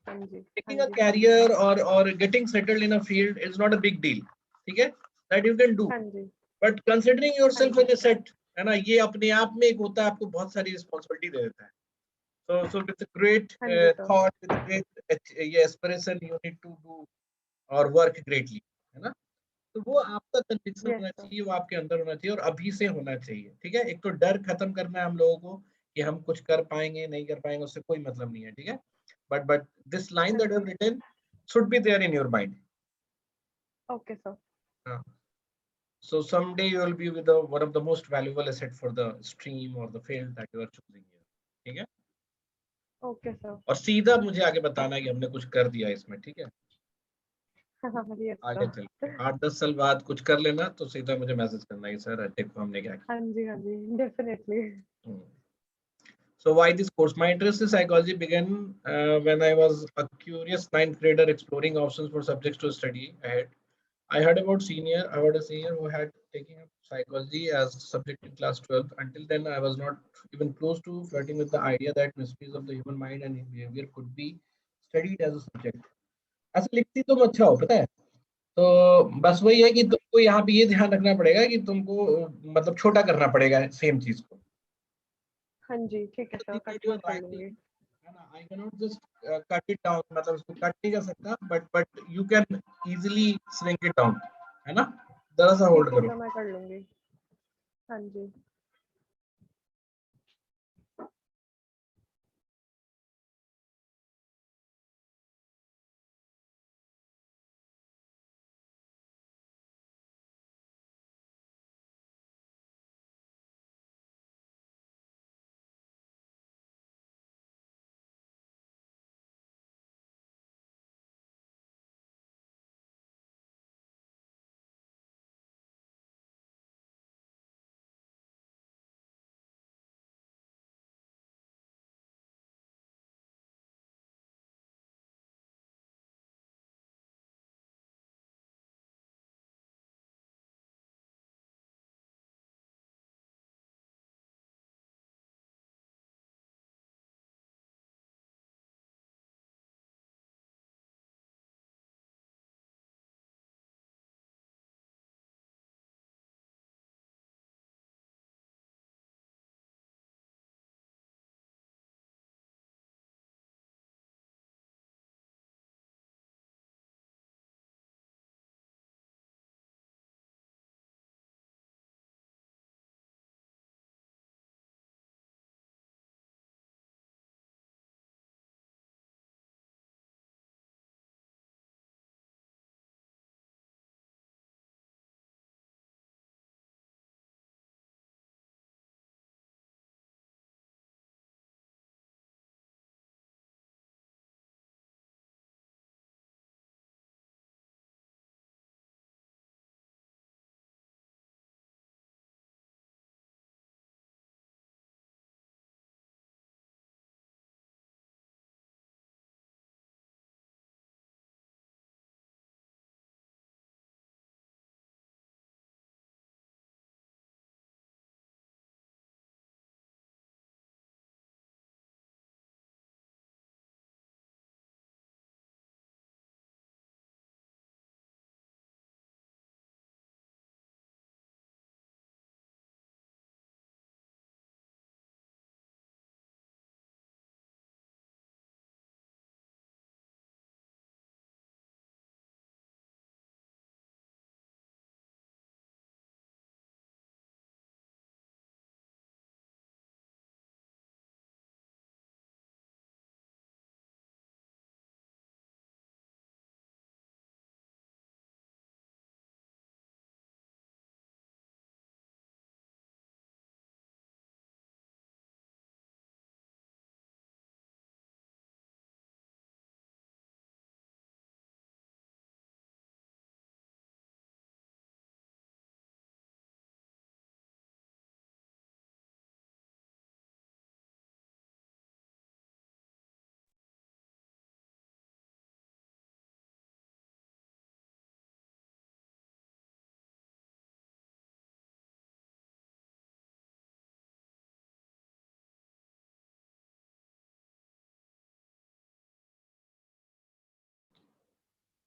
हाँ जी, हाँ Taking a जी, हाँ जी, career or getting settled in a field is not a big deal, ठीक है, that you can do. हाँ जी, बट कंसिडरिंग हाँ योरसेल्फ जी, एज ए सेट, है ना, ये अपने आप में एक होता है, आपको बहुत सारी रिस्पॉन्सिबिलिटी दे देता है। so with a great हाँ जी sir, thought, with a great ये aspiration, you need to do और work greatly, है ना। तो वो आपका कन्विक्शन यस होना सर, चाहिए, वो आपके अंदर होना चाहिए, और अभी से होना चाहिए, ठीक है। एक तो डर खत्म करना है हम लोगों को कि हम कुछ कर पाएंगे नहीं कर पाएंगे, उससे कोई मतलब नहीं है, ठीक है। बट दिस लाइन हाँ दैट यू हैव जी, written should be there in your mind. Okay sir, So someday you will be with the one of the most valuable asset for the stream or the field that you are choosing here, ठीक है। Okay sir, और सीधा मुझे आगे बताना है कि हमने कुछ कर दिया इसमें, ठीक है। यस आगे चल के सर, 8-10 साल बाद कुछ कर लेना तो सीधा मुझे मैसेज करना है कि सर देखो हमने क्या हाँ जी, हाँ जी, डेफिनेटली। किया। So why this course? My interest in psychology began when I was a curious ninth grader exploring options for subjects to study ahead. I heard a senior who had taken up psychology as a subject in class 12. Until then, I was not even close to flirting with the idea that mysteries of the human mind and behavior could be studied as a subject. ऐसा लिखती तुम अच्छा हो पता है, तो बस वही है कि तुमको यहाँ पे ये ध्यान रखना पड़ेगा कि तुमको मतलब छोटा करना पड़ेगा सेम चीज को. हाँ जी, ठीक है sir, That cut you are मत कर writing, लूंगी. है ना, I cannot just cut it down, मतलब उसको कट नहीं कर सकता, but you can easily shrink it down, है ना, जरा सा होल्ड ठीक है करो. सर, मैं कर लूंगी. हाँ जी.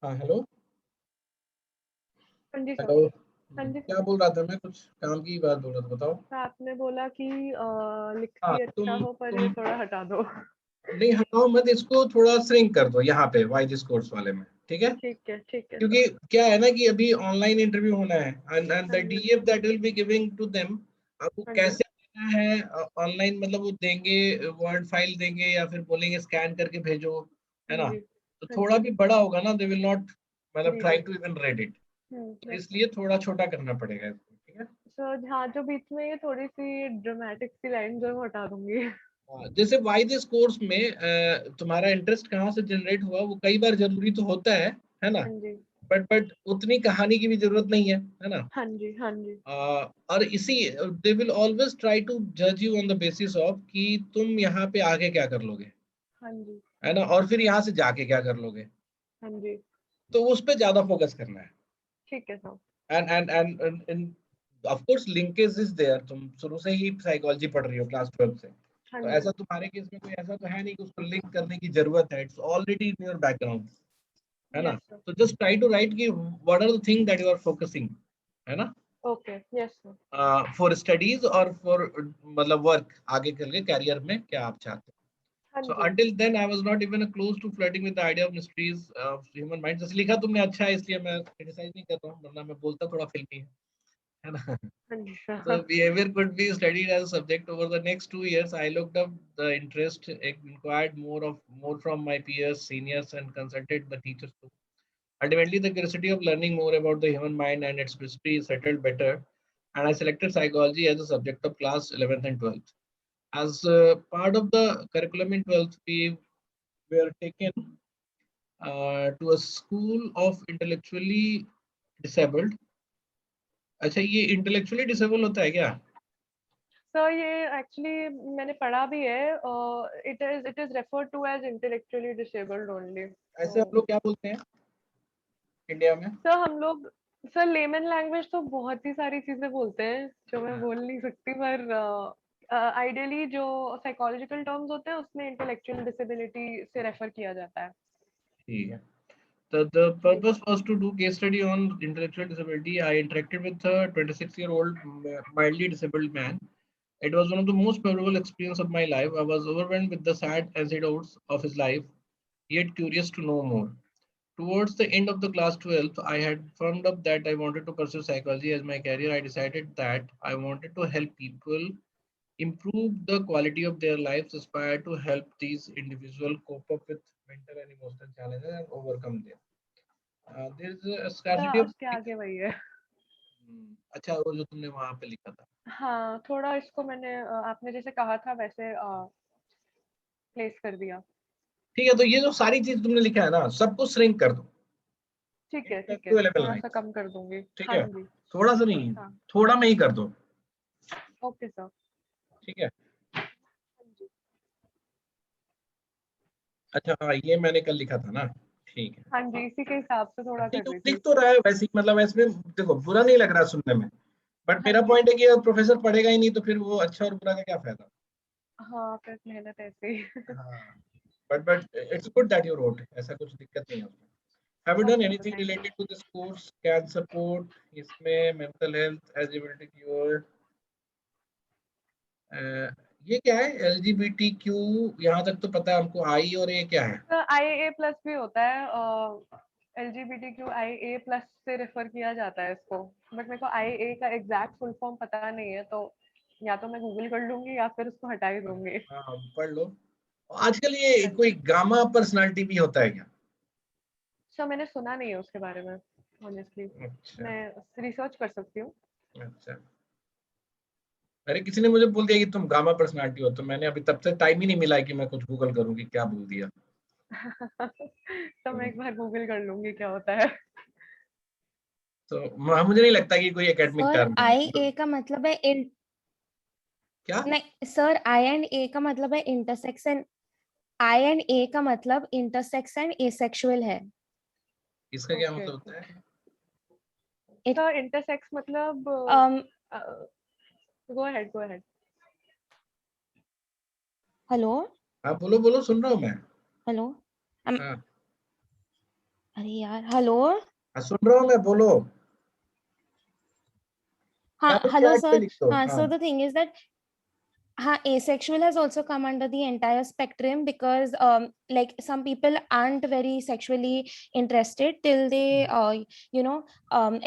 हाँ हेलो. हाँ जी सर. हेलो. हाँ जी. क्या बोल रहा था मैं, कुछ काम की बात बोल रहा था, बताओ. तो आपने बोला कि हाँ लिखती अच्छा तुम हो, पर ये तुम थोड़ा हटा दो. नहीं हटाओ मत, इसको थोड़ा श्रिंक कर दो यहाँ पे वाई दिस कोर्स वाले में, ठीक है. ठीक है क्योंकि सर. क्या है ना कि अभी ऑनलाइन इंटरव्यू होना है एंड हाँ द जी. DF that will be giving to them, आपको हाँ जी. कैसे देना है ऑनलाइन, मतलब वो देंगे वर्ड फाइल देंगे या फिर बोलेंगे स्कैन करके भेजो, है हाँ ना. जी. तो हाँ थोड़ा जी. भी बड़ा होगा ना, दे विल नॉट मतलब read try it. To even read it. तो यस. इसलिए थोड़ा छोटा करना पड़ेगा इसको, ठीक है. सर हाँ, जो बीच में ये थोड़ी सी ड्रामेटिक सी लाइन जो है, मैं हटा दूंगी. हाँ, जैसे वाई दिस कोर्स में तुम्हारा इंटरेस्ट कहाँ से जनरेट हुआ, वो कई बार जरूरी तो होता है ना. हाँ जी. बट उतनी कहानी की भी जरूरत नहीं है ना? हाँ जी, हाँ जी। और इसी they will always try to जज you on the basis of कि तुम यहाँ पे आगे क्या कर लोगे, हाँ जी, है ना, और फिर यहाँ से जाके क्या कर लोगे, हाँ जी। तो उस पे ज्यादा फोकस करना है। ठीक है sir. And of course linkage is there, तुम शुरू से ही साइकोलॉजी पढ़ रही हो क्लास 12 से, हाँ तो जी। ऐसा तुम्हारे केस में कोई ऐसा तो है नहीं कि उसको लिंक करने की जरूरत है, it's already in your background, है ना? Yes sir. तो जस्ट ट्राई टू राइट कि what are the thing that you are focusing, है ना, okay, yes sir. For studies और फॉर मतलब वर्क, आगे चल के कैरियर में क्या आप चाहते हो। हाँ So ji. until then, I was not even close to flirting with the idea of mysteries of human mind. जैसे लिखा तुमने अच्छा है, इसलिए मैं criticize नहीं कर रहा हूँ, वरना मैं बोलता थोड़ा फिल्मी है ना? हाँ जी So sir. behavior could be studied as a subject. Over the next 2 years, I looked up the interest, inquired more from my peers, seniors, and consulted the teachers too. Ultimately, the curiosity of learning more about the human mind and its mystery settled better, and I selected psychology as a subject of class 11th and 12th. As part of the curriculum in 12th, we were taken to a school of intellectually disabled. अच्छा, ये intellectually disabled होता है क्या? Sir ये actually मैंने पढ़ा भी है, it is referred to as intellectually disabled only. ऐसे हम लोग क्या बोलते हैं इंडिया में? सर हम लोग, सर लेमन लैंग्वेज तो बहुत ही सारी चीजें बोलते हैं जो मैं हाँ, बोल नहीं सकती, पर आइडियली जो साइकोलॉजिकल टर्म्स होते हैं उसमें इंटेलेक्चुअल डिसेबिलिटी से रेफर किया जाता है। ठीक है। The ji. purpose was to do case study on intellectual disability. I interacted with a 26-year-old mildly disabled man. It was one of the most memorable experience of my life. I was overwhelmed with the sad anecdotes of his life, yet curious to know more. Towards the end of the class 12th, I had firmed up that I wanted to pursue psychology as my career. I decided that I wanted to help people improve the quality of their lives, aspire to help these individuals cope up with mental and emotional challenges and overcome them. There is a scarcity of उसके आगे वही है। अच्छा, वो जो तुमने वहां पे लिखा था। हाँ, थोड़ा इसको मैंने आपने जैसे कहा था वैसे प्लेस कर दिया। ठीक है, तो ये जो सारी चीज तुमने लिखा है ना, सबको श्रिंक कर दो, ठीक है, ठीक है, इंटेलेक्चुअल थोड़ा सा लाइन्स, कम कर दूंगी। ठीक हाँ है, जी। थोड़ा सा नहीं, हाँ। थोड़ा में ही कर दो, ओके सर। ठीक है। हाँ जी। अच्छा हाँ, ये मैंने कल लिखा था ना, ठीक है। हाँ जी, इसी के हिसाब से थोड़ा ठीक कर है, रही लिख थी। तो रहा है वैसे ही, मतलब ऐसे में देखो बुरा नहीं लग रहा सुनने में, बट हाँ मेरा जी। पॉइंट है कि अगर प्रोफेसर पढ़ेगा ही नहीं तो फिर वो अच्छा और बुरा का क्या फायदा। हाँ, फिर मेहनत ऐसे ही। हाँ, but it's good that you wrote, ऐसा कुछ दिक्कत नहीं है उसमें। Have you done okay sir, anything thank you. related to this course? Can support इसमें mental health, LGBT cure, ये क्या है LGBTQ, यहाँ तक तो पता है हमको, आई और ए क्या है? सर IAA प्लस भी होता है, LGBTQ IAA प्लस से रेफर किया जाता है इसको, बट मेरे को IAA का एग्जैक्ट फुल फॉर्म पता नहीं है, तो या तो मैं गूगल कर लूंगी या फिर उसको हटा ही दूंगी। हाँ पढ़ लो। आजकल ये हाँ कोई जी। गामा पर्सनालिटी भी होता है क्या? सर मैंने सुना नहीं है उसके बारे में, ऑनेस्टली। अच्छा मैं रिसर्च कर सकती हूँ। अच्छा, अरे किसी ने मुझे बोल दिया कि तुम गामा पर्सनालिटी हो, तो मैंने अभी तब से टाइम ही नहीं मिला है कि मैं कुछ गूगल करूँ कि क्या बोल दिया। तो मैं एक बार गूगल कर लूंगी क्या होता है। तो मुझे नहीं लगता कि कोई एकेडमिक सर टर्म है आई ए का मतलब है क्या? नहीं सर, आई एंड ए का मतलब है इंटरसेक्शन। आई एंड ए का मतलब इंटरसेक्स एंड एसेक्सुअल है। इसका क्या ओके मतलब होता है? सर इंटरसेक्स मतलब go ahead, go ahead. Hello हाँ बोलो बोलो, सुन रहा हूँ मैं। हेलो हाँ अरे यार हेलो। हाँ, सुन रहा हूँ मैं, बोलो। हाँ या तो हेलो चैट पे सर। लिख दो। हाँ हाँ so the thing is that asexual has also come under the entire spectrum because like some people aren't very sexually interested till they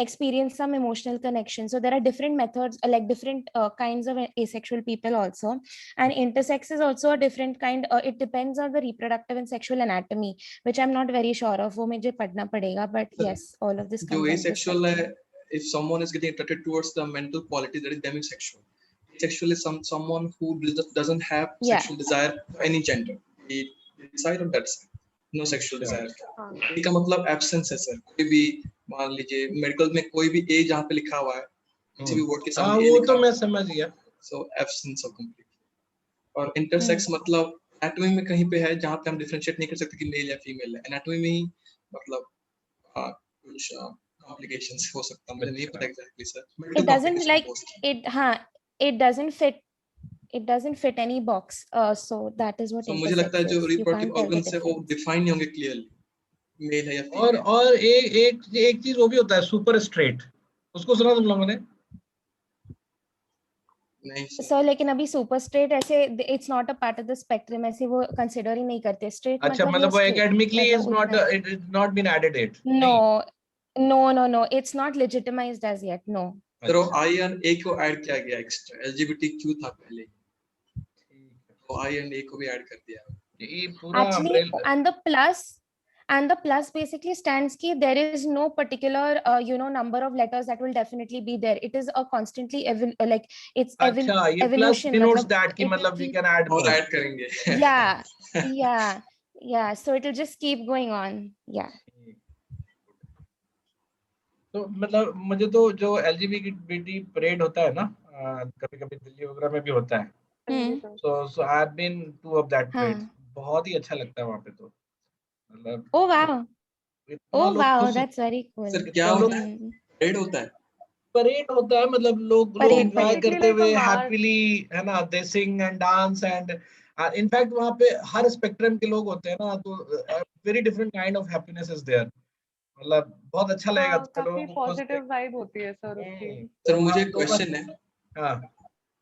experience some emotional connection. So there are different methods, like different kinds of asexual people also. And intersex is also a different kind. It depends on the reproductive and sexual anatomy, which I'm not very sure of. वो मुझे पढ़ना पड़ेगा. But yes, all of this जो comes under the asexual है, spectrum. if someone is getting attracted towards the mental quality, that is demisexual. Asexual is someone who doesn't have Yeah. sexual desire for any gender. He decide on that side. No sexual अच्छा। Desire. हाँ ए का मतलब absence है sir, कोई भी मान लीजिए मेडिकल में कोई भी ए जहाँ पे लिखा हुआ है, किसी भी वर्ड के हाँ सामने ए वो लिखा तो हुआ मैं है, समझ गया। सो एब्सेंस ऑफ कंप्लीट। और इंटरसेक्स मतलब एनाटॉमी में कहीं पे है जहाँ पे हम डिफरेंशिएट नहीं कर सकते कि मेल या फीमेल है, एनाटॉमी में ही मतलब कुछ कॉम्प्लिकेशंस हो सकता है, मुझे नहीं पता exactly sir, It medical doesn't complication like mostly. it doesn't fit any box. So that is what तो मुझे लगता है intersex जो is. You reproductive can't tell the organs है वो difference. डिफाइन नहीं होंगे क्लियरली, मेल है या और फीमेल। एक चीज वो भी होता है सुपर स्ट्रेट, उसको सुना तुम लोगों ने? नहीं सर। So लेकिन अभी super straight ऐसे it's not a part of the spectrum, ऐसे वो consider ही नहीं करते. Straight अच्छा, मतलब मतलब वो straight, academically is मतलब not उतना it is not been added it, नहीं? no, it's not legitimized as yet, no. Sir वो आई एंड ए को ऐड किया गया एक्स्ट्रा, एलजीबीटीक्यू था पहले, तो आई एंड ए को भी ऐड कर दिया। ये पूरा Actually, and the plus basically stands ki there is no particular number of letters that will definitely be there. It is a constantly अच्छा, ये plus evolution, denotes मतलब that कि it will मतलब we keep, can add और more. Add करेंगे। yeah, so it will just keep going on, yeah. तो मतलब मुझे तो जो LGBT परेड होता है ना, कभी कभी दिल्ली वगैरह में भी होता है, so I have been to of that parade, बहुत ही अच्छा लगता है वहाँ पे, तो मतलब Oh wow, इतना लोग खुश, that's very cool. सर क्या होता है? परेड होता है? परेड होता है, मतलब लोग Parade, एंजॉय parade. करते हुए हैप्पीली, है ना, they sing and dance and in fact वहाँ पे हर स्पेक्ट्रम के लोग होते हैं ना, तो very different kind of happiness is there, मतलब बहुत अच्छा लगेगा हाँ, तो लोगों काफी को खुश पॉजिटिव वाइब होती है सर उसकी। सर तो मुझे हाँ, एक तो बस क्वेश्चन है, हाँ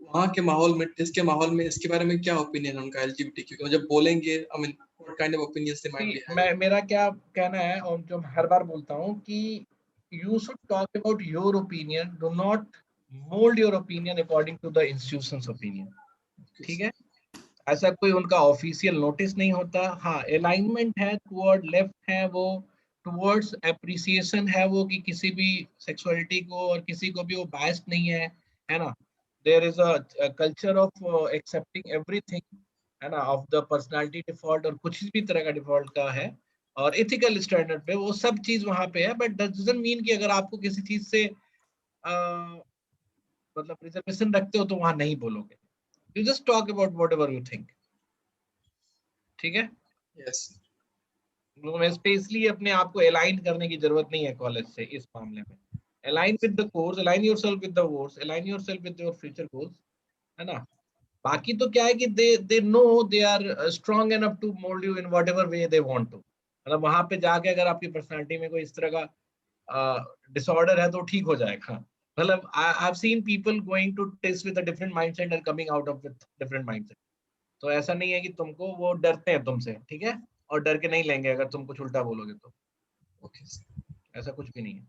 वहाँ के माहौल में, इसके माहौल में इसके बारे में क्या ओपिनियन है उनका एलजीबीटीक्यू के, जब बोलेंगे I mean what kind of opinions they might be having? मेरा क्या कहना है, और जो मैं हर बार बोलता हूँ कि you should talk about your opinion, do not mold your opinion according to the institution's opinion, ठीक है? ऐसा कोई उनका ऑफिशियल नोटिस नहीं होता। हाँ, अलाइनमेंट है टुवर्ड लेफ्ट है वो, टुवर्ड्स एप्रिसिएशन है वो कि किसी भी सेक्सुअलिटी को और किसी को भी वो बायस्ड नहीं है ना? There is a culture of accepting everything, है ना, ऑफ द पर्सनालिटी डिफॉल्ट, और कुछ भी तरह का डिफॉल्ट का है, और एथिकल स्टैंडर्ड पे वो सब चीज वहां पे है, बट डजंट मीन कि अगर आपको किसी चीज से मतलब रिजर्वेशन रखते हो तो वहां नहीं बोलोगे, you just talk about whatever you think, ठीक है? यस। स्पेशली अपने आप को अलाइन करने की जरूरत नहीं है कॉलेज से इस मामले में। Align with the course, align yourself with the course, align yourself with your future goals, है ना? बाकी तो क्या है कि they know they are strong enough to mould you in whatever way they want to, मतलब वहां पे जाके अगर आपकी पर्सनालिटी में कोई इस तरह का डिसऑर्डर है तो ठीक हो जाएगा, मतलब I have seen people going to test with a different mindset and coming out of with different mindset, तो ऐसा नहीं है कि तुमको वो डरते हैं तुमसे, ठीक है, और डर के नहीं लेंगे अगर तुम कुछ उल्टा बोलोगे तो, ओके ऐसा कुछ भी नहीं है।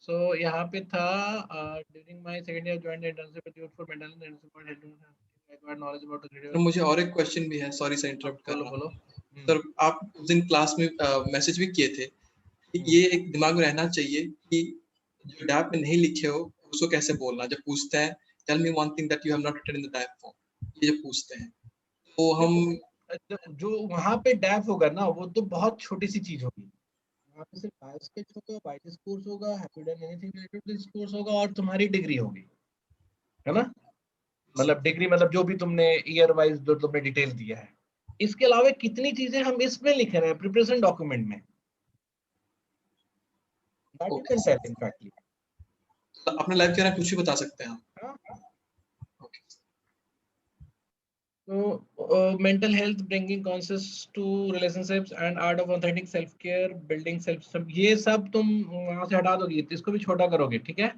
सो यहाँ पे था during my second year joint internship with youth for mental health and support acquired knowledge about sir मुझे और एक क्वेश्चन भी है, सॉरी सर इंटरप्ट कर रहा बोलो। हूँ सर। आप उस दिन क्लास में मैसेज भी किए थे कि ये एक दिमाग में रहना चाहिए कि जो डैप में नहीं लिखे हो उसको कैसे बोलना, जब पूछते हैं tell me one thing that you have not written in the DAF form, ये जो पूछते हैं तो हम जो वहां पे डैप होगा ना वो तो बहुत छोटी सी चीज होगी, वहां पे सिर्फ बायो स्केच होगा, बायो डिस्कोर्स होगा, have you done anything related to discourse होगा, और तुम्हारी डिग्री होगी, है ना, मतलब डिग्री मतलब जो भी तुमने ईयर वाइज जो तुमने डिटेल दिया है। इसके अलावा कितनी चीजें हम इसमें लिख रहे हैं प्रिपरेशन डॉक्यूमेंट में, दैट यू कैन टेल इनफैक्टली। अपने लाइफ के बारे में कुछ भी बता सकते हैं आप। So, mental health, bringing conscious to relationships and art of authentic self-care, building self, ये सब तुम वहां से हटा दोगे, इसको भी छोटा करोगे, ठीक है?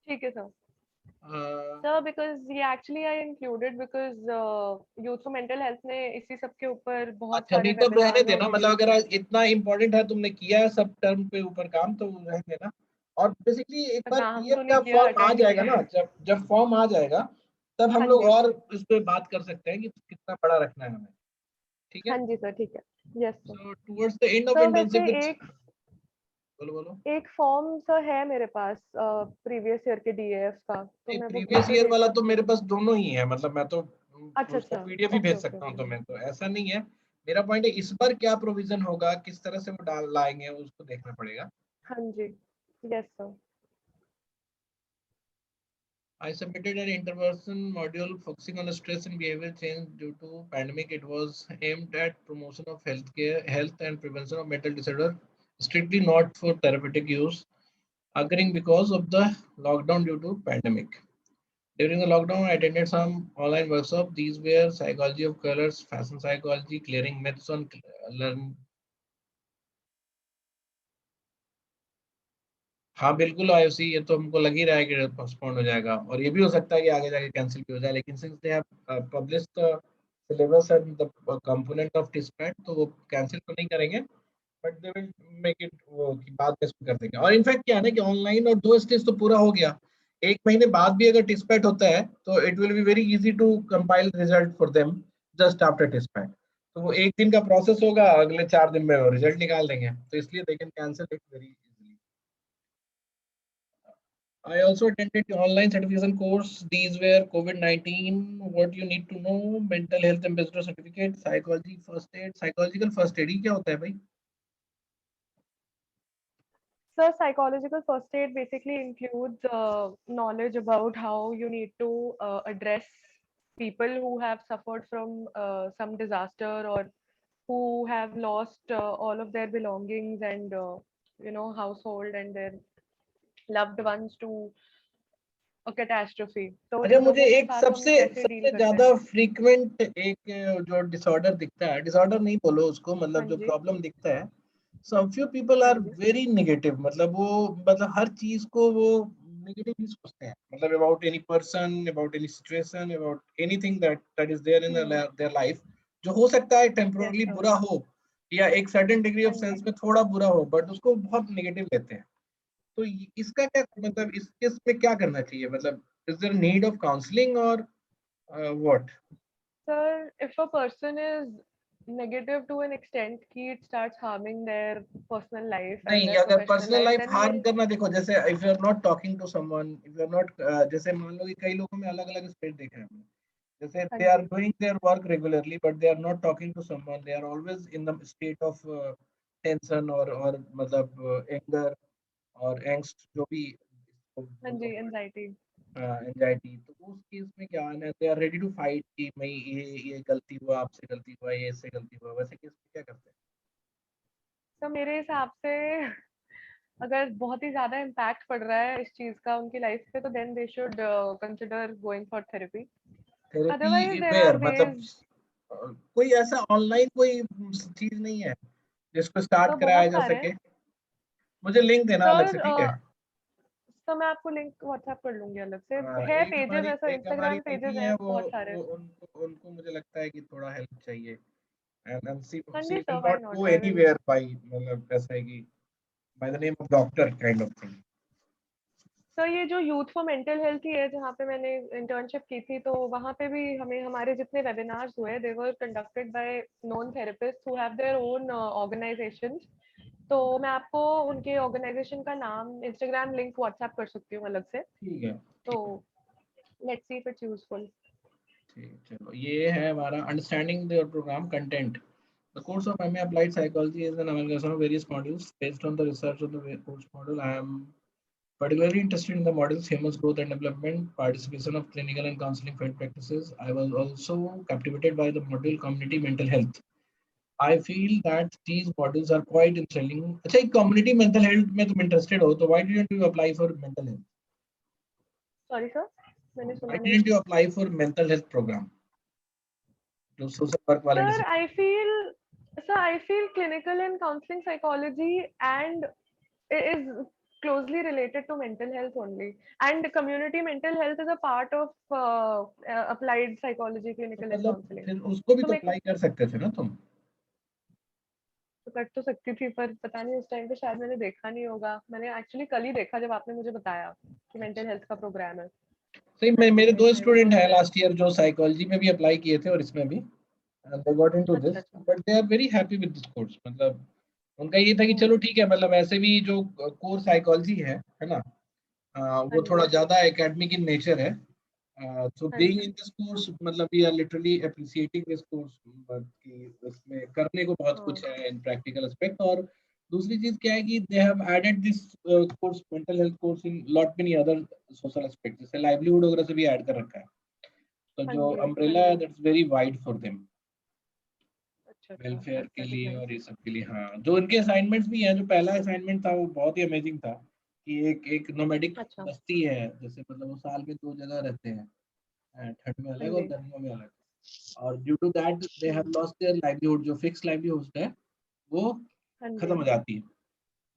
ठीक है सर। सर बिकॉज ये actually I included because youth for mental health ने इसी सब के ऊपर बहुत अच्छा, सारे नहीं तो रहने वेबिनार्स देना, और मतलब वीडियोस अगर इतना इम्पोर्टेंट है, तुमने किया है सब टर्म पे ऊपर काम, तो रहने देना। और बेसिकली एक बार ना हम पीएफ तो नहीं का किया, फॉर्म आ अटेंड जाएगा किया ना, है। जब फॉर्म आ जाएगा तब हम हाँ लोग जी और इस पे बात कर सकते हैं कि कितना बड़ा रखना है हमें, ठीक है? हाँ जी सर, ठीक है। Yes sir. So towards the end of sir internship, वैसे which बोलो एक फॉर्म सर है मेरे पास प्रीवियस ईयर के डीएएफ का, तो मैं वो प्रीवियस कैसे ईयर दे वाला तो सकती मेरे हूँ? पास दोनों ही है, मतलब मैं तो अच्छा उसका अच्छा, पीडीएफ ही ओके भेज ओके सकता हूँ ओके। तुम्हें, तो ऐसा नहीं है। मेरा पॉइंट है इस बार क्या प्रोविजन होगा, किस तरह से वो डाल लाएंगे उसको देखना पड़ेगा। हाँ जी, yes sir. I submitted an intervention module focusing on stress and behavior change due to pandemic. It was aimed at promotion of health and prevention of mental disorder, strictly not for therapeutic use, occurring because of the lockdown due to pandemic. During the lockdown, I attended some online workshops. These were psychology of colors, fashion psychology, clearing myths on learn. हाँ बिल्कुल आयुषी, ये तो हमको लग ही रहा है कि postpone हो जाएगा, और ये भी हो सकता है कि आगे जाके कैंसिल भी हो जाए, लेकिन since they have publish the syllabus and the component of टिस्पैट, तो वो कैंसिल तो नहीं करेंगे, but they will make it वो कि बाद में इसको कर देंगे। और इनफैक्ट क्या है ना कि ऑनलाइन और 2 स्टेज तो पूरा हो गया, 1 महीने बाद भी अगर टिस्पैट होता है तो it will be very easy to compile result for them just after टिस्पैट। तो वो 1 दिन का प्रोसेस होगा, अगले 4 दिन में वो रिजल्ट निकाल देंगे, तो इसलिए they can cancel it very easily. I also attended the online certification course. These were COVID-19, what you need to know, mental health ambassador certificate, psychology first aid, psychological first aid. ये क्या होता है भाई? Sir, psychological first aid basically includes knowledge about how you need to address people who have suffered from some disaster, or who have lost all of their belongings and household and their loved ones to a catastrophe. तो अच्छा, इन मुझे लोगों के एक साथ हम सबसे कैसे डील सबसे करते ज्यादा हैं? फ्रीक्वेंट एक जो डिसऑर्डर दिखता है, डिसऑर्डर नहीं बोलो उसको, हाँ मतलब जो जी, प्रॉब्लम दिखता है, सम फ्यू पीपल हाँ आर जी, वेरी नेगेटिव, मतलब वो मतलब हर चीज को वो नेगेटिव ही सोचते हैं, मतलब about any person, about any situation, about anything that is there in their life, जो हो सकता है यस टेम्पोरली सर, बुरा हो या एक सर्टेन डिग्री ऑफ हाँ सेंस जी। में थोड़ा बुरा हो, बट उसको बहुत नेगेटिव लेते हैं। तो इसका क्या मतलब, इस केस में क्या करना चाहिए, मतलब is there need of counselling और what? Sir, if a person is negative to an extent कि it starts harming their personal life and नहीं, their अगर professional personal life, life then harm we'll करना, देखो जैसे if you are not talking to someone, if you are not, जैसे मान लो कि कई लोगों में अलग अलग स्टेट देखे हैं हमने, जैसे हाँ दे आर जी, doing their work regularly but they are not talking to someone, they are always in the state of tension और मतलब एंगर और एंग्स्ट, जो भी इसको हाँ बोल जी, दो, एंजाइटी। एंजाइटी, तो उस केस में क्या है, they are ready to fight कि मैं ये गलती हुआ, आपसे गलती हुआ, ये इससे गलती हुआ, वैसे केस में क्या करते हैं? तो मेरे हिसाब से अगर बहुत ही ज्यादा इम्पैक्ट पड़ रहा है इस चीज का उनकी लाइफ पे, तो then they should consider going for therapy. Otherwise therapy there are where मतलब वेज। कोई ऐसा ऑनलाइन कोई चीज नहीं है जिसको स्टार्ट तो कराया बहुत जा सारे हैं सके? मुझे लिंक देना अलग से, सर। ठीक है? तो मैं आपको लिंक व्हाट्सएप कर लूंगी अलग से। है पेजेस, ऐसा एक हमारी इंस्टाग्राम पेजेस दीदी है, हैं वो बहुत सारे। वो उनको उनको मुझे लगता है कि थोड़ा हेल्प चाहिए, एंड हाँ शी जी will sir, why not not, go I will. Anywhere by, मतलब ऐसा है कि by the name of doctor kind of thing. Sir ये जो यूथ फॉर मेंटल हेल्थ ही है जहाँ पे मैंने इंटर्नशिप की थी, तो वहाँ पे भी हमें हमारे जितने वेबिनार्स हुए, they were conducted by non therapist who have their own organisations. तो मैं आपको उनके ऑर्गेनाइजेशन का नाम, इंस्टाग्राम लिंक व्हाट्सएप कर सकती हूँ अलग से। ठीक है, तो let's see if it's useful. ठीक, चलो ये है हमारा understanding the programme content. The course of MA Applied Psychology is an amalgamation of various modules based on the research of the course module. I am particularly interested in the modules human growth and development, participation of clinical and counseling field practices. I was also captivated by the module community mental health. I feel that these modules are quite interesting. अच्छा, community mental health में तुम interested हो, तो why didn't you apply for mental health? Sorry sir, मैंने Why सुना नहीं। didn't you apply for mental health program? जो social work वाले sir decision. I feel clinical and counselling psychology and is closely related to mental health only, and community mental health is a part of applied psychology, तो clinical and मतलब counseling. फिर उसको भी तो तो मेरे को अप्लाई कर सकते थे ना तुम? तो कर तो सकती थी, पर पता नहीं उस टाइम पे शायद मैंने देखा नहीं होगा। मैंने एक्चुअली कल ही देखा जब आपने मुझे बताया कि मेंटल हेल्थ का प्रोग्राम है। सही आई मेरे डिडंट दो आई वाज स्टूडेंट नॉट हैं अवेयर। लास्ट ईयर जो साइकोलॉजी में भी अप्लाई किए थे और इसमें भी, and they got into अच्छा this, अच्छा। but they are very happy with this course। मतलब उनका ये था कि हम्म, चलो ठीक है, मतलब ऐसे भी जो कोर साइकोलॉजी है ना, हाँ वो थोड़ा जी, ज्यादा एकेडमिक इन नेचर है, So हाँ being जी। in this course, मतलब we are literally appreciating this course, but कि उसमें करने को बहुत कुछ है in practical aspect. और दूसरी चीज क्या है कि they have added this course, mental health course, in lot many other social aspects. जैसे livelihood वगैरह से भी add कर रखा है. तो हाँ जो जी, हाँ umbrella है जी। that's very wide for them. अच्छा, अच्छा, वेलफेयर के that is लिए nice. और ये सब के लिए. हाँ, जो इनके असाइनमेंट्स भी हैं, जो पहला असाइनमेंट था वो बहुत ही अमेजिंग था कि एक नोमैडिक अच्छा, बस्ती है, जैसे मतलब वो साल में 2 जगह रहते हैं, ठंड में हाँ अलग और जी। गर्मियों में अलग, और due to that they have हुँ, लॉस्ट देयर लाइवलीहुड. जो फिक्स लाइवलीहुड है वो हाँ खत्म जी, हो जाती है.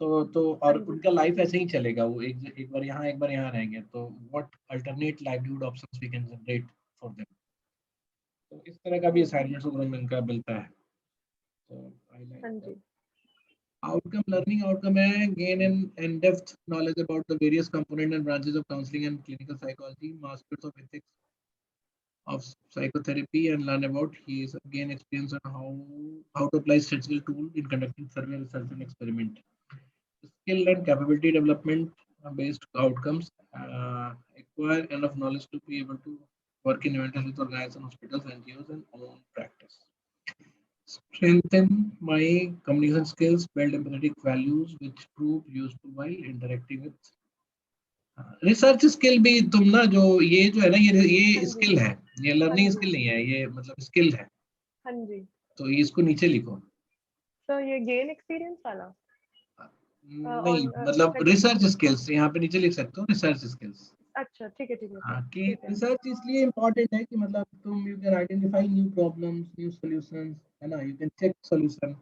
तो हाँ और जी। उनका लाइफ ऐसे ही चलेगा, वो एक बार यहाँ एक बार यहाँ रहेंगे. तो what alternate livelihood options we can generate for them. तो इस तरह का भी हुँ, असाइनमेंट्स वगैरह में इनका मिलता है. तो आई हाँ लाइक जी। learning outcome है gain an in-depth knowledge about the various component and branches of counseling and clinical psychology, masters of ethics of psychotherapy, and learn about his gain experience on how to apply statistical tool in conducting survey, research and experiment. Skill and capability development based outcomes, acquire enough knowledge to be able to work in mental health organizations, hospitals, NGOs, and own practice. Strengthen my communication skills, build empathetic values which prove useful while interacting with. Research skill भी तुम ना, जो है ना, हाँ ये जी, skill है, ये हाँ लर्निंग जी, स्किल नहीं है, ये मतलब स्किल है. हाँ जी। तो ये इसको नीचे लिखो. तो ये गेन एक्सपीरियंस वाला नहीं, और मतलब सेकंड रिसर्च स्किल्स यहाँ पे नीचे लिख सकते हो, रिसर्च स्किल्स. अच्छा, ठीक है, ठीक है, हाँ, कि ठीक है। रिसर्च इसलिए इम्पोर्टेंट है कि मतलब तुम you can identify new problems, new solutions, है ना. यू कैन चेक सॉल्यूशन,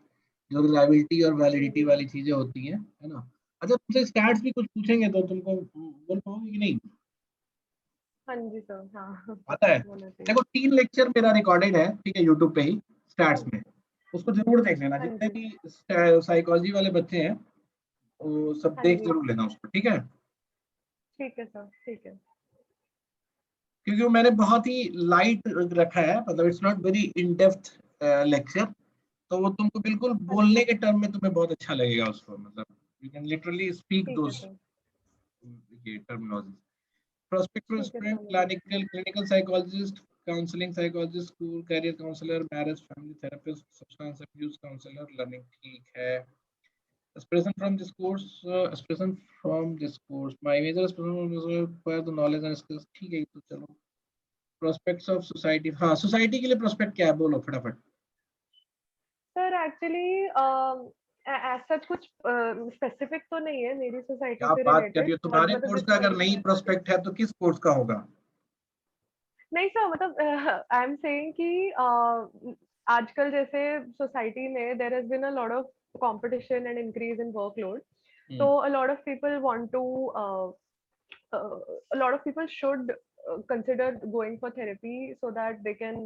जो रिलायबिलिटी और हाँ वैलिडिटी जी, वाली चीजें होती हैं, है ना. अच्छा, तुमसे स्टैट्स भी कुछ पूछेंगे तो तुमको बोल पाओगे कि नहीं? हाँ जी सर, हाँ, आता है. होना चाहिए। देखो 3 लेक्चर मेरा रिकॉर्डेड है, ठीक है, यूट्यूब पे ही स्टैट्स में. उसको जरूर देख लेना, हाँ जितने जी, भी साइकोलॉजी वाले बच्चे हैं वो सब हाँ देख जी, जरूर लेना उसको, ठीक है. ठीक है सर, ठीक है। क्योंकि वो मैंने बहुत ही लाइट रखा है, मतलब it's not very in depth lecture. तो वो तुमको बिल्कुल अच्छा, बोलने के टर्म में तुम्हें बहुत अच्छा लगेगा उसको, मतलब यू कैन लिटरली स्पीक ठीक है दोस सर, ये टर्मिनोलॉजी. प्रोस्पेक्टिव ठीक है स्टूडेंट, सर, मुझे clinical psychologist, counselling psychologist, school career counsellor, marriage family therapist, substance abuse counsellor, learning, ठीक है. Aspiration from this course, my major aspiration was acquire the knowledge and skills. ठीक है, तो चलो. Prospects of society, हाँ, society के लिए prospect क्या है, बोलो फटाफट. सर एक्चुअली ऐसा कुछ स्पेसिफिक तो नहीं है मेरी सोसाइटी क्या से बात कर रही रिलेटेड, हो, बट तुम्हारे मतलब कोर्स का जितना अगर भी नहीं मैं प्रोस्पेक्ट है तो किस कोर्स का होगा? नहीं सर, मतलब आई एम सेइंग कि आजकल जैसे सोसाइटी में there has been a lot of competition and increase in workload, so a lot of people want to a lot of people should consider going for therapy so that they can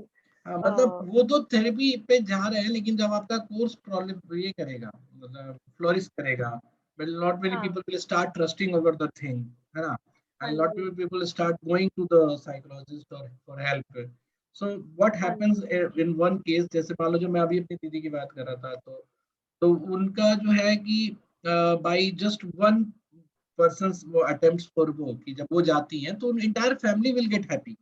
हाँ, मतलब वो तो therapy पे जा रहे हैं, लेकिन जब आपका कोर्स ये करेगा, मतलब फ्लोरिश करेगा, but not many हाँ, people will start trusting over the thing, है ना. हाँ And lot ji, many people start going to the psychologist or for help. So what हाँ happens ji, in one case, जैसे मान लो जो मैं अभी अपनी दीदी की बात कर रहा था, तो उनका जो है कि बाई जस्ट वन पर्सन वो अटेम्प्ट्स फॉर वो, कि जब वो जाती हैं तो entire family will get happy,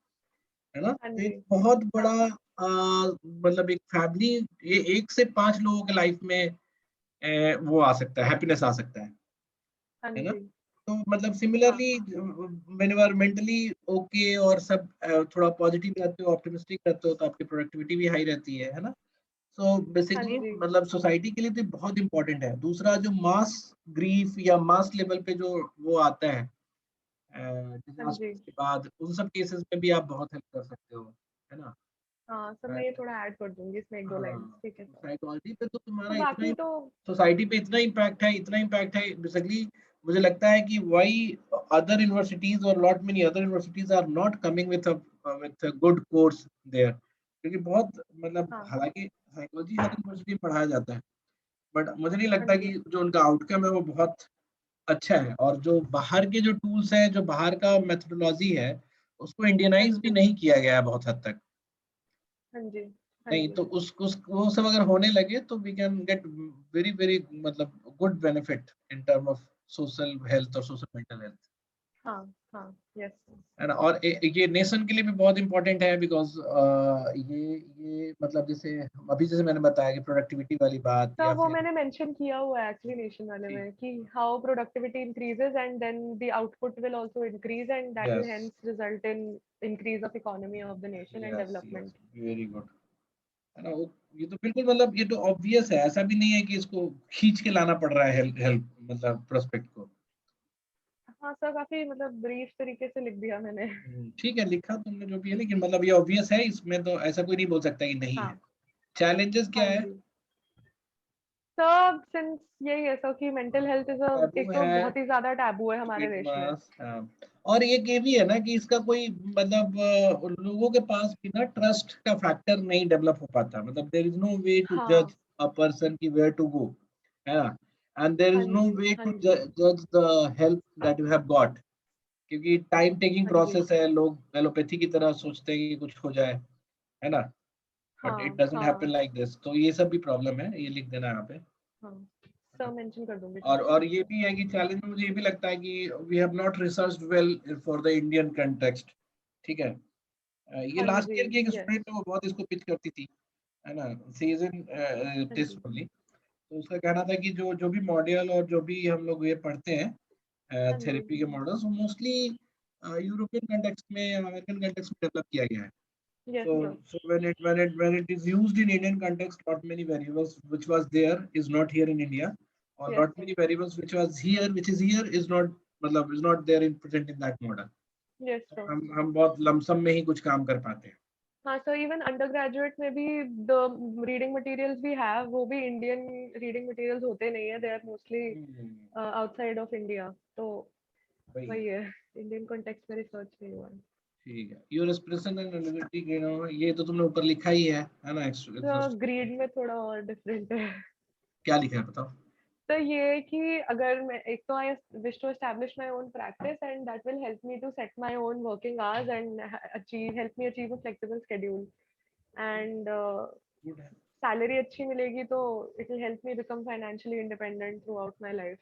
है ना. हाँ तो जी, एक बहुत बड़ा हाँ, मतलब एक फैमिली, ये 1 से 5 लोगों के लाइफ में वो आ सकता है, हैप्पीनेस आ सकता हाँ है ना. जी, तो मतलब हाँ, similarly when you are mentally okay और सब थोड़ा पॉजिटिव रहते हो, ऑप्टिमिस्टिक रहते हो, तो आपकी प्रोडक्टिविटी भी हाई रहती है ना. सो हाँ बेसिकली जी, मतलब सोसाइटी के लिए तो बहुत इंपॉर्टेंट है. दूसरा, जो मास ग्रीफ या मास लेवल पे जो वो आता है हाँ जी, डिजास्टर के बाद, उन सब केसेस में भी आप बहुत हेल्प कर सकते हो, है ना. हाँ, सब मैं ये थोड़ा ऐड कर दूंगी इसमें 1-2 लाइन, हाँ, ठीक है सर। साइकोलॉजी पे तो तो तुम्हारा इतना, बाकी तो सोसाइटी पे इतना इम्पैक्ट है, इतना इम्पैक्ट है बेसिकली. मुझे लगता है कि वाई अदर यूनिवर्सिटीज और lot many other universities are not coming with good course there, क्योंकि बहुत मतलब, हाँ, हालांकि साइकोलॉजी हर यूनिवर्सिटी में पढ़ाया जाता है, बट मुझे नहीं हाँ लगता जी, कि जो उनका आउटकम है वो बहुत अच्छा है. और जो बाहर के जो टूल्स हैं, जो बाहर का मेथोडोलॉजी है, उसको हाँ इंडियनाइज भी जी, नहीं किया गया है बहुत हद तक. हाँ जी, हाँ नहीं, जी, तो उस वो सब अगर होने लगे तो we can get very very मतलब good benefit in term of social health और सोशल मेंटल हेल्थ. हाँ यस है ना। और ये नेशन के लिए भी बहुत इंपॉर्टेंट है, बिकॉज ये मतलब जैसे अभी जैसे मैंने बताया कि प्रोडक्टिविटी वाली बात, तो या वो फिर मैंने मेंशन किया हुआ है एक्चुअली नेशन वाले में कि how productivity increases and then the output will also increase and that will yes hence result in increase of economy of the nation and yes development. Very good, है ना। ये तो बिल्कुल मतलब ये तो ऑब्वियस है, ऐसा भी नहीं है कि इसको खींच के लाना पड़ रहा है हेल्प हेल्प मतलब प्रोस्पेक्ट को। हाँ सर काफी मतलब ब्रीफ तरीके से लिख दिया मैंने। ठीक है, लिखा तुमने जो भी है, लेकिन मतलब ये ऑब्वियस है, इसमें तो ऐसा कोई नहीं बोल सकता कि नहीं है। हाँ चैलेंजेस क्या हाँ है? जी सर सिंस यही है सर कि मेंटल हेल्थ इज टैबू एक तो है, बहुत ही ज्यादा टैबू है हमारे देश में। और ये भी है ना कि इसका कोई मतलब लोगों के पास भी ना ट्रस्ट का फैक्टर नहीं डेवलप हो पाता, मतलब there is no way to हाँ जज अ पर्सन की वेयर टू गो, है ना। एंड देयर हाँ इज नो जी वे हाँ टू जी जज the help that you have got, क्योंकि टाइम टेकिंग हाँ जी प्रोसेस है, लोग एलोपैथी की तरह सोचते हैं कि कुछ हो जाए, है ना, बट इट हाँ डजंट हैपन हाँ लाइक दिस। तो ये सब भी प्रॉब्लम है, ये लिख देना यहाँ पे। हाँ सर मेंशन कर दूंगी और ठीक है। ये भी है कि चैलेंज में मुझे ये भी लगता है कि we have not researched well for the Indian context, ठीक है। ये हाँ लास्ट जी ईयर की एक यस स्टूडेंट है, वो बहुत इसको पिच करती थी, है ना, सीजन हाँ टेस्ट जी ओनली। तो उसका कहना था कि जो जो भी मॉडल और जो भी हम लोग ये पढ़ते हैं हाँ जी थेरेपी के मॉडल्स, वो मोस्टली यूरोपियन कंटेक्स्ट में या अमेरिकन कंटेक्स्ट में डेवलप किया गया है। Yes So, sir so when it is used in Indian context, not many variables which was there is not here in India, or yes not sir many variables which was here, which is here, is not मतलब is not there in present in that model. Yes तो sir हम बहुत lump sum में ही कुछ काम कर पाते हैं। हाँ सर इवन अंडर ग्रेजुएट में भी द रीडिंग मटेरियल्स भी है वो भी इंडियन रीडिंग मटेरियल्स होते नहीं है they are mostly outside of India तो वही वही है। है इंडियन कॉन्टेक्स्ट में रिसर्च नहीं हुआ है। ठीक है, योर एक्सप्रेशन एंड एनालिटिक, ये तो तुमने ऊपर लिखा ही है ना। तो ग्रीड में थोड़ा और डिफरेंट है। क्या लिखा है बताओ। तो ये कि अगर मैं एक तो I wish to establish my own practice and that will help me to set my own working hours and achieve help me achieve a flexible schedule and good है, सैलरी अच्छी मिलेगी तो it will help me become financially independent throughout my life.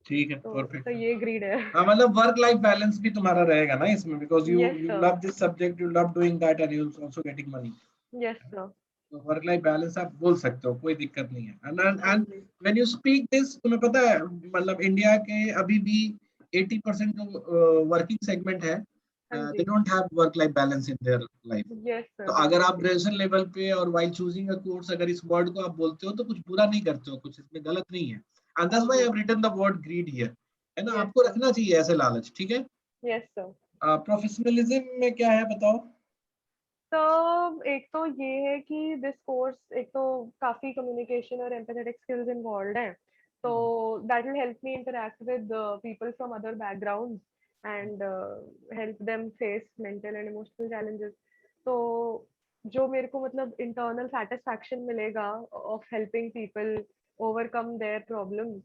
ठीक है, तो perfect है। ये grid है। हाँ मतलब वर्क लाइफ बैलेंस भी तुम्हारा रहेगा ना इसमें, because you yes you sir love this subject, you love doing that, and you also getting money. Yes sir तो वर्क लाइफ बैलेंस आप बोल सकते हो, कोई दिक्कत नहीं है। हाँ एंड जी व्हेन यू स्पीक दिस, तुम्हें पता है मतलब इंडिया के अभी भी 80% जो वर्किंग सेगमेंट है, हाँ दे जी don't have work life balance in their life. Yes तो सर अगर आप डेफिनेटली ग्रेजुएशन लेवल पे और वाइल चूजिंग अ कोर्स अगर इस वर्ड को आप बोलते हो तो कुछ बुरा नहीं करते हो, कुछ इसमें गलत नहीं है। एंड हाँ दैट्स व्हाई आई जी have written the word greed here, है ना। यस आपको सर रखना चाहिए ऐसे लालच, ठीक है। Yes sir. प्रोफेशनलिज्म में क्या है बताओ। तो एक तो ये है कि दिस कोर्स एक तो काफी कम्युनिकेशन और एम्पैथेटिक स्किल्स इन्वॉल्व हैं तो that will help me interact with people from other backgrounds and help them face mental and emotional challenges. तो जो मेरे को मतलब इंटरनल सेटिस्फैक्शन मिलेगा of helping people overcome their problems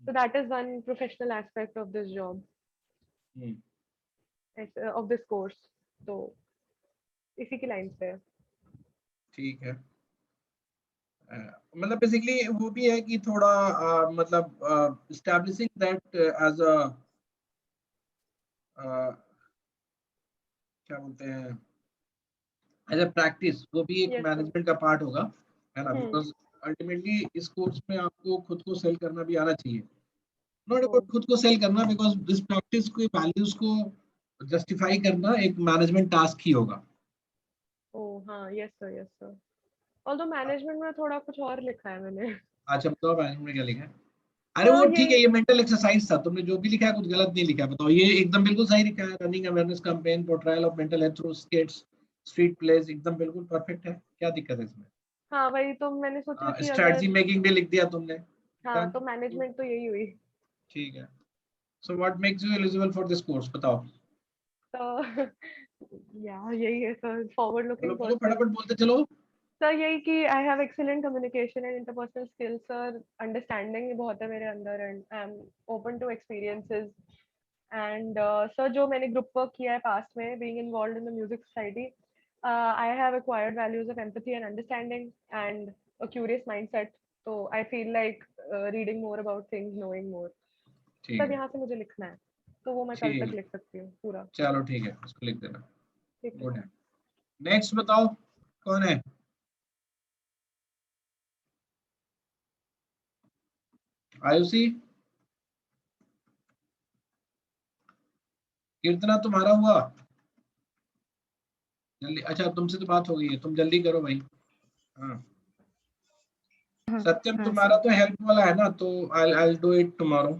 so that is one professional aspect of this job of this course तो इसी की line पे है। ठीक है, मतलब बेसिकली वो भी है कि थोड़ा मतलब एस्टैब्लिशिंग दैट एज अ क्या बोलते हैं, एज अ प्रैक्टिस, वो भी एक यस सर मैनेजमेंट का पार्ट होगा, है ना। हम्म बिकॉज अल्टीमेटली इस कोर्स में आपको खुद को सेल करना भी आना चाहिए। नॉट ओ अबाउट खुद को सेल करना, बिकॉज दिस प्रैक्टिस को वैल्यूज को जस्टिफाई करना एक मैनेजमेंट टास्क ही होगा। ओ हाँ यस सर ऑल्दो मैनेजमेंट में थोड़ा कुछ और लिखा है मैंने। अच्छा बताओ मैनेजमेंट में क्या लिखा है। अरे तो वो ये ठीक है, ये मेंटल एक्सरसाइज था, तुमने जो भी लिखा है कुछ गलत नहीं लिखा है, बताओ। ये एकदम बिल्कुल सही लिखा है, running awareness campaign, portrayal of mental health through skits, street plays, एकदम बिल्कुल परफेक्ट है। क्या दिक्कत है इसमें? हाँ वही तो मैंने सोचा कि स्ट्रेटजी अगर मेकिंग भी लिख दिया तुमने। हाँ Done. तो मैनेजमेंट तो यही हुई। ठीक है। So what makes you eligible for this course, बताओ। तो यही है सर फॉरवर्ड बोलो लुकिंग बोलो, पर्सन। फटाफट बोलते चलो। सर यही कि I have excellent communication and interpersonal skills sir understanding बहुत है मेरे अंदर and I am open to experiences and sir जो मैंने ग्रुप वर्क किया है पास्ट में being involved in the music society I have acquired values of empathy and understanding and a curious mindset तो I feel like reading more about things knowing more ठीक सब है, यहाँ से मुझे लिखना है तो वो मैं कल ठीक तक है। लिख सकती हूँ पूरा। चलो ठीक है, उसको लिख देना। ठीक है। गुड है। नेक्स्ट बताओ कौन है? आयुषी, कीर्तना तुम्हारा हुआ? जल्दी, अच्छा तुमसे तो बात हो गई है, तुम जल्दी करो भाई। हाँ सत्यम, हाँ तुम्हारा सर। तो हेल्प वाला है ना, तो I'll do it tomorrow।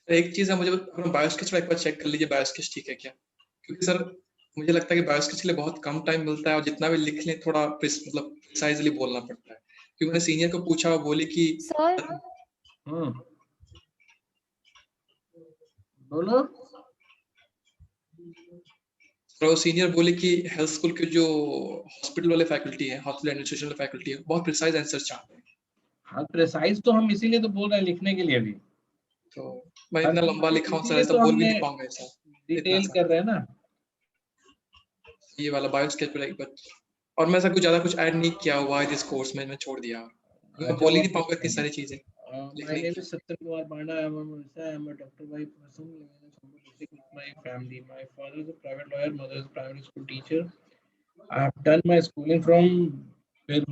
एक चीज है, मुझे अपना बायोस्केच एक बार चेक कर लीजिए, बायोस्केच ठीक है क्या? क्योंकि सर मुझे लगता है कि बायोस्केच के लिए बहुत कम टाइम मिलता है और जितना भी लिख लें थोड़ा मतलब प्रिसाइजली बोलना पड़ता है। क्योंकि मैंने सीनियर को पूछा, वो बोले कि सर बोलो। तो सीनियर बोले कि हेल्थ स्कूल के जो हॉस्पिटल वाले फैकल्टी है, हॉस्पिटल एडमिनिस्ट्रेशन वाले फैकल्टी है, बहुत प्रिसाइज आंसर चाहते हैं। हाँ प्रिसाइज तो हम इसीलिए तो बोल रहे हैं लिखने के लिए भी। तो मैं हर इतना चीज लंबा को लिखा हूँ सर, इसीलिए ऐसा तो बोल भी हमने नहीं पाऊंगा ऐसा इतना डिटेल आसान। कर रहे हैं ना। ये वाला बायोस्केच पर एक बार, और मैं ऐसा कुछ ज्यादा कुछ ऐड नहीं किया हुआ है इस कोर्स में, मैं छोड़ दिया। मैं बोल ही नहीं पाऊंगा इतनी सारी चीजें My लिखने name की। is Satyam Kumar Panda. I'm a doctor by profession, living in Sambal district with my family. My father is a private lawyer, mother is a primary school teacher. I have done my schooling from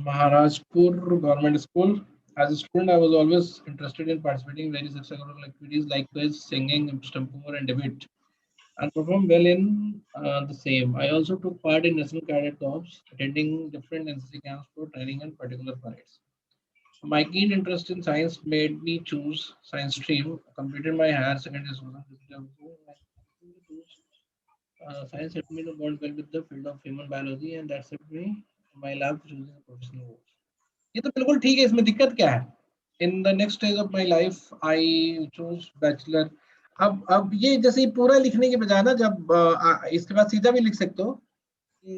Maharajpur Government School. As a student, I was always interested in participating in various extracurricular activities like quiz, singing, stumpover, and debate, and performed well in the same. I also took part in National Cadet Corps, attending different NCC camps for training and particular parades. My keen interest in science made me choose science stream. Completed my higher secondary school. Science helped me to bond well with the field of human biology, and that's helped me my love choosing a professional course. ये तो बिल्कुल ठीक है, इसमें दिक्कत क्या है? In the next stage of my life, I choose bachelor. अब ये जैसे ही पूरा लिखने के बजाय ना, जब इसके बाद सीधा भी लिख सकते हो कि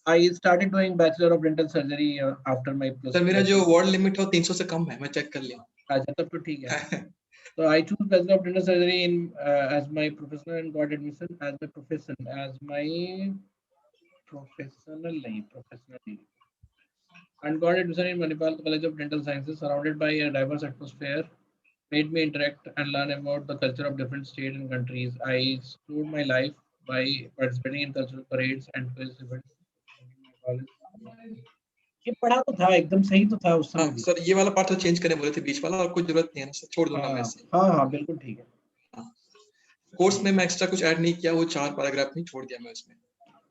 I started doing bachelor of dental surgery after my plus. Sir मेरा जो वर्ड लिमिट है वो 300 से कम है, मैं चेक कर लिया। अच्छा तब तो ठीक है। So I choose bachelor of dental surgery in as my professional and got admission as my profession as my professional and got admission in Manipal College of Dental Sciences, surrounded by a diverse atmosphere, made me interact and learn about the culture of different states and countries. I explored my life by participating in cultural parades and quiz events in my college. ये पढ़ा तो था, एकदम सही तो था उस समय हाँ भी। सर, ये वाला पार्ट तो चेंज करने बोले थे बीच वाला, और कोई जरूरत नहीं है ना सर, छोड़ दूंगा मैं ऐसे ही। हाँ बिल्कुल ठीक है। कोर्स में मैं एक्स्ट्रा कुछ ऐड नहीं किया, वो 4 पैराग्राफ नहीं छोड़ दिया मैं उसमें।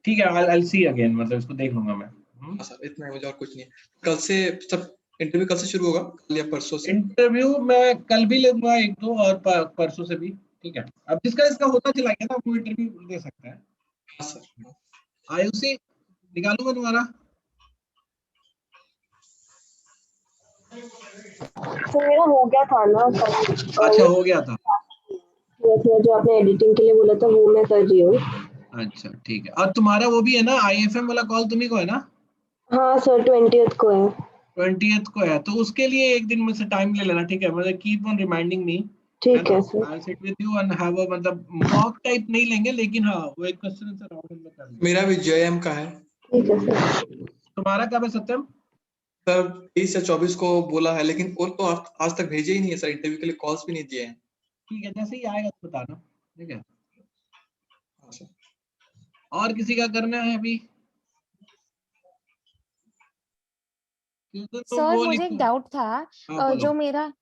ठीक है, I'll see again, मतलब इसको देख लूंगा मैं। हाँ सर, इतना है, मुझे और कुछ नहीं है। कल से सब इंटरव्यू कल से शुरू होगा, कल या परसों से? इंटरव्यू मैं कल भी लूंगा एक दो, और परसों से भी। ठीक है, अब जिसका इसका होता चला गया ना वो इंटरव्यू दे सकता है। हाँ सर। आयुषी निकालूंगा तुम्हारा। तो मेरा हो गया था ना सर। अच्छा हो गया था। जो आपने एडिटिंग के लिए बोला था वो मैं कर रही हूँ। अच्छा ठीक है, और तुम्हारा वो भी है ना, IFM वाला कॉल तुम्ही को है ना? हाँ सर 20th को है। 20th को है, तो उसके लिए एक दिन मुझसे टाइम ले लेना, ठीक है? मतलब कीप ऑन रिमाइंडिंग मी, है ठीक ना? है sir. I'll sit with you and have a, मतलब मॉक टाइप नहीं लेंगे, लेकिन हाँ वो एक क्वेश्चन आंसर राउंड हम लोग कर लेंगे। मेरा भी JM का है। ठीक है सर। तुम्हारा कब है सत्यम? सर 23 या 24 को बोला है, लेकिन वो तो आज तक भेजे ही नहीं है सर, इंटरव्यू के लिए कॉल्स भी नहीं दिए हैं। ठीक है, जैसे ही आएगा तो बताना, ठीक है? हाँ सर। और किसी का करना है अभी? तो सर वो मुझे एक लिखो। डाउट था, हाँ बोलो। जो मेरा,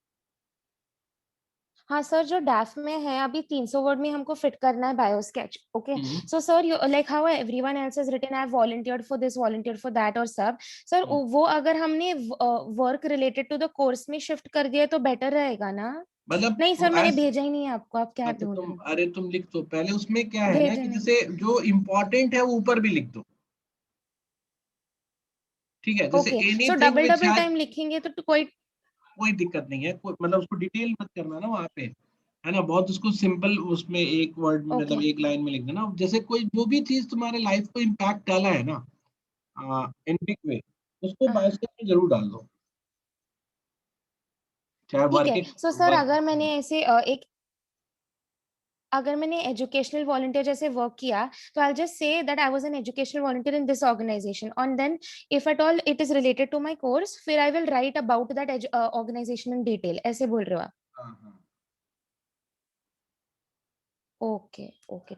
हाँ सर, जो डैफ में है अभी 300 वर्ड में हमको फिट करना है bio sketch, okay? So sir you like how everyone else has written, I have volunteered for this, volunteered for that और सब। सर वो अगर हमने work related to the course में शिफ्ट कर दिया तो बेटर रहेगा ना? मतलब नहीं सर, मैंने भेजा ही नहीं है आपको, आप क्या अच्छा ढूंढ रहे तुम, हो? अरे तुम लिख दो पहले, उसमें क्या है ना भेजा कि नहीं। जैसे जो इम्पोर्टेंट है वो ऊपर भी लिख दो, ठीक है? जैसे okay, so anything double which double has, time लिखेंगे तो कोई कोई दिक्कत नहीं है, कोई मतलब उसको डिटेल मत करना ना वहाँ पे, है ना? बहुत उसको सिंपल उसमें एक वर्ड में, ओके। मतलब एक लाइन में लिख देना। जैसे कोई जो भी चीज तुम्हारे लाइफ को इम्पैक्ट डाला है ना इन बिग वे, उसको बायोस्टेप में जरूर डाल दो, चाहे ठीक है। Work so sir work. अगर मैंने ऐसे अगर मैंने एजुकेशनल वॉलंटियर जैसे वर्क किया, तो I just say that I was an educational volunteer in this organisation, and then if at all it is related to my course, फिर I will write about that organisation in detail, ऐसे बोल रहे हो आप? हाँ हाँ Okay, okay.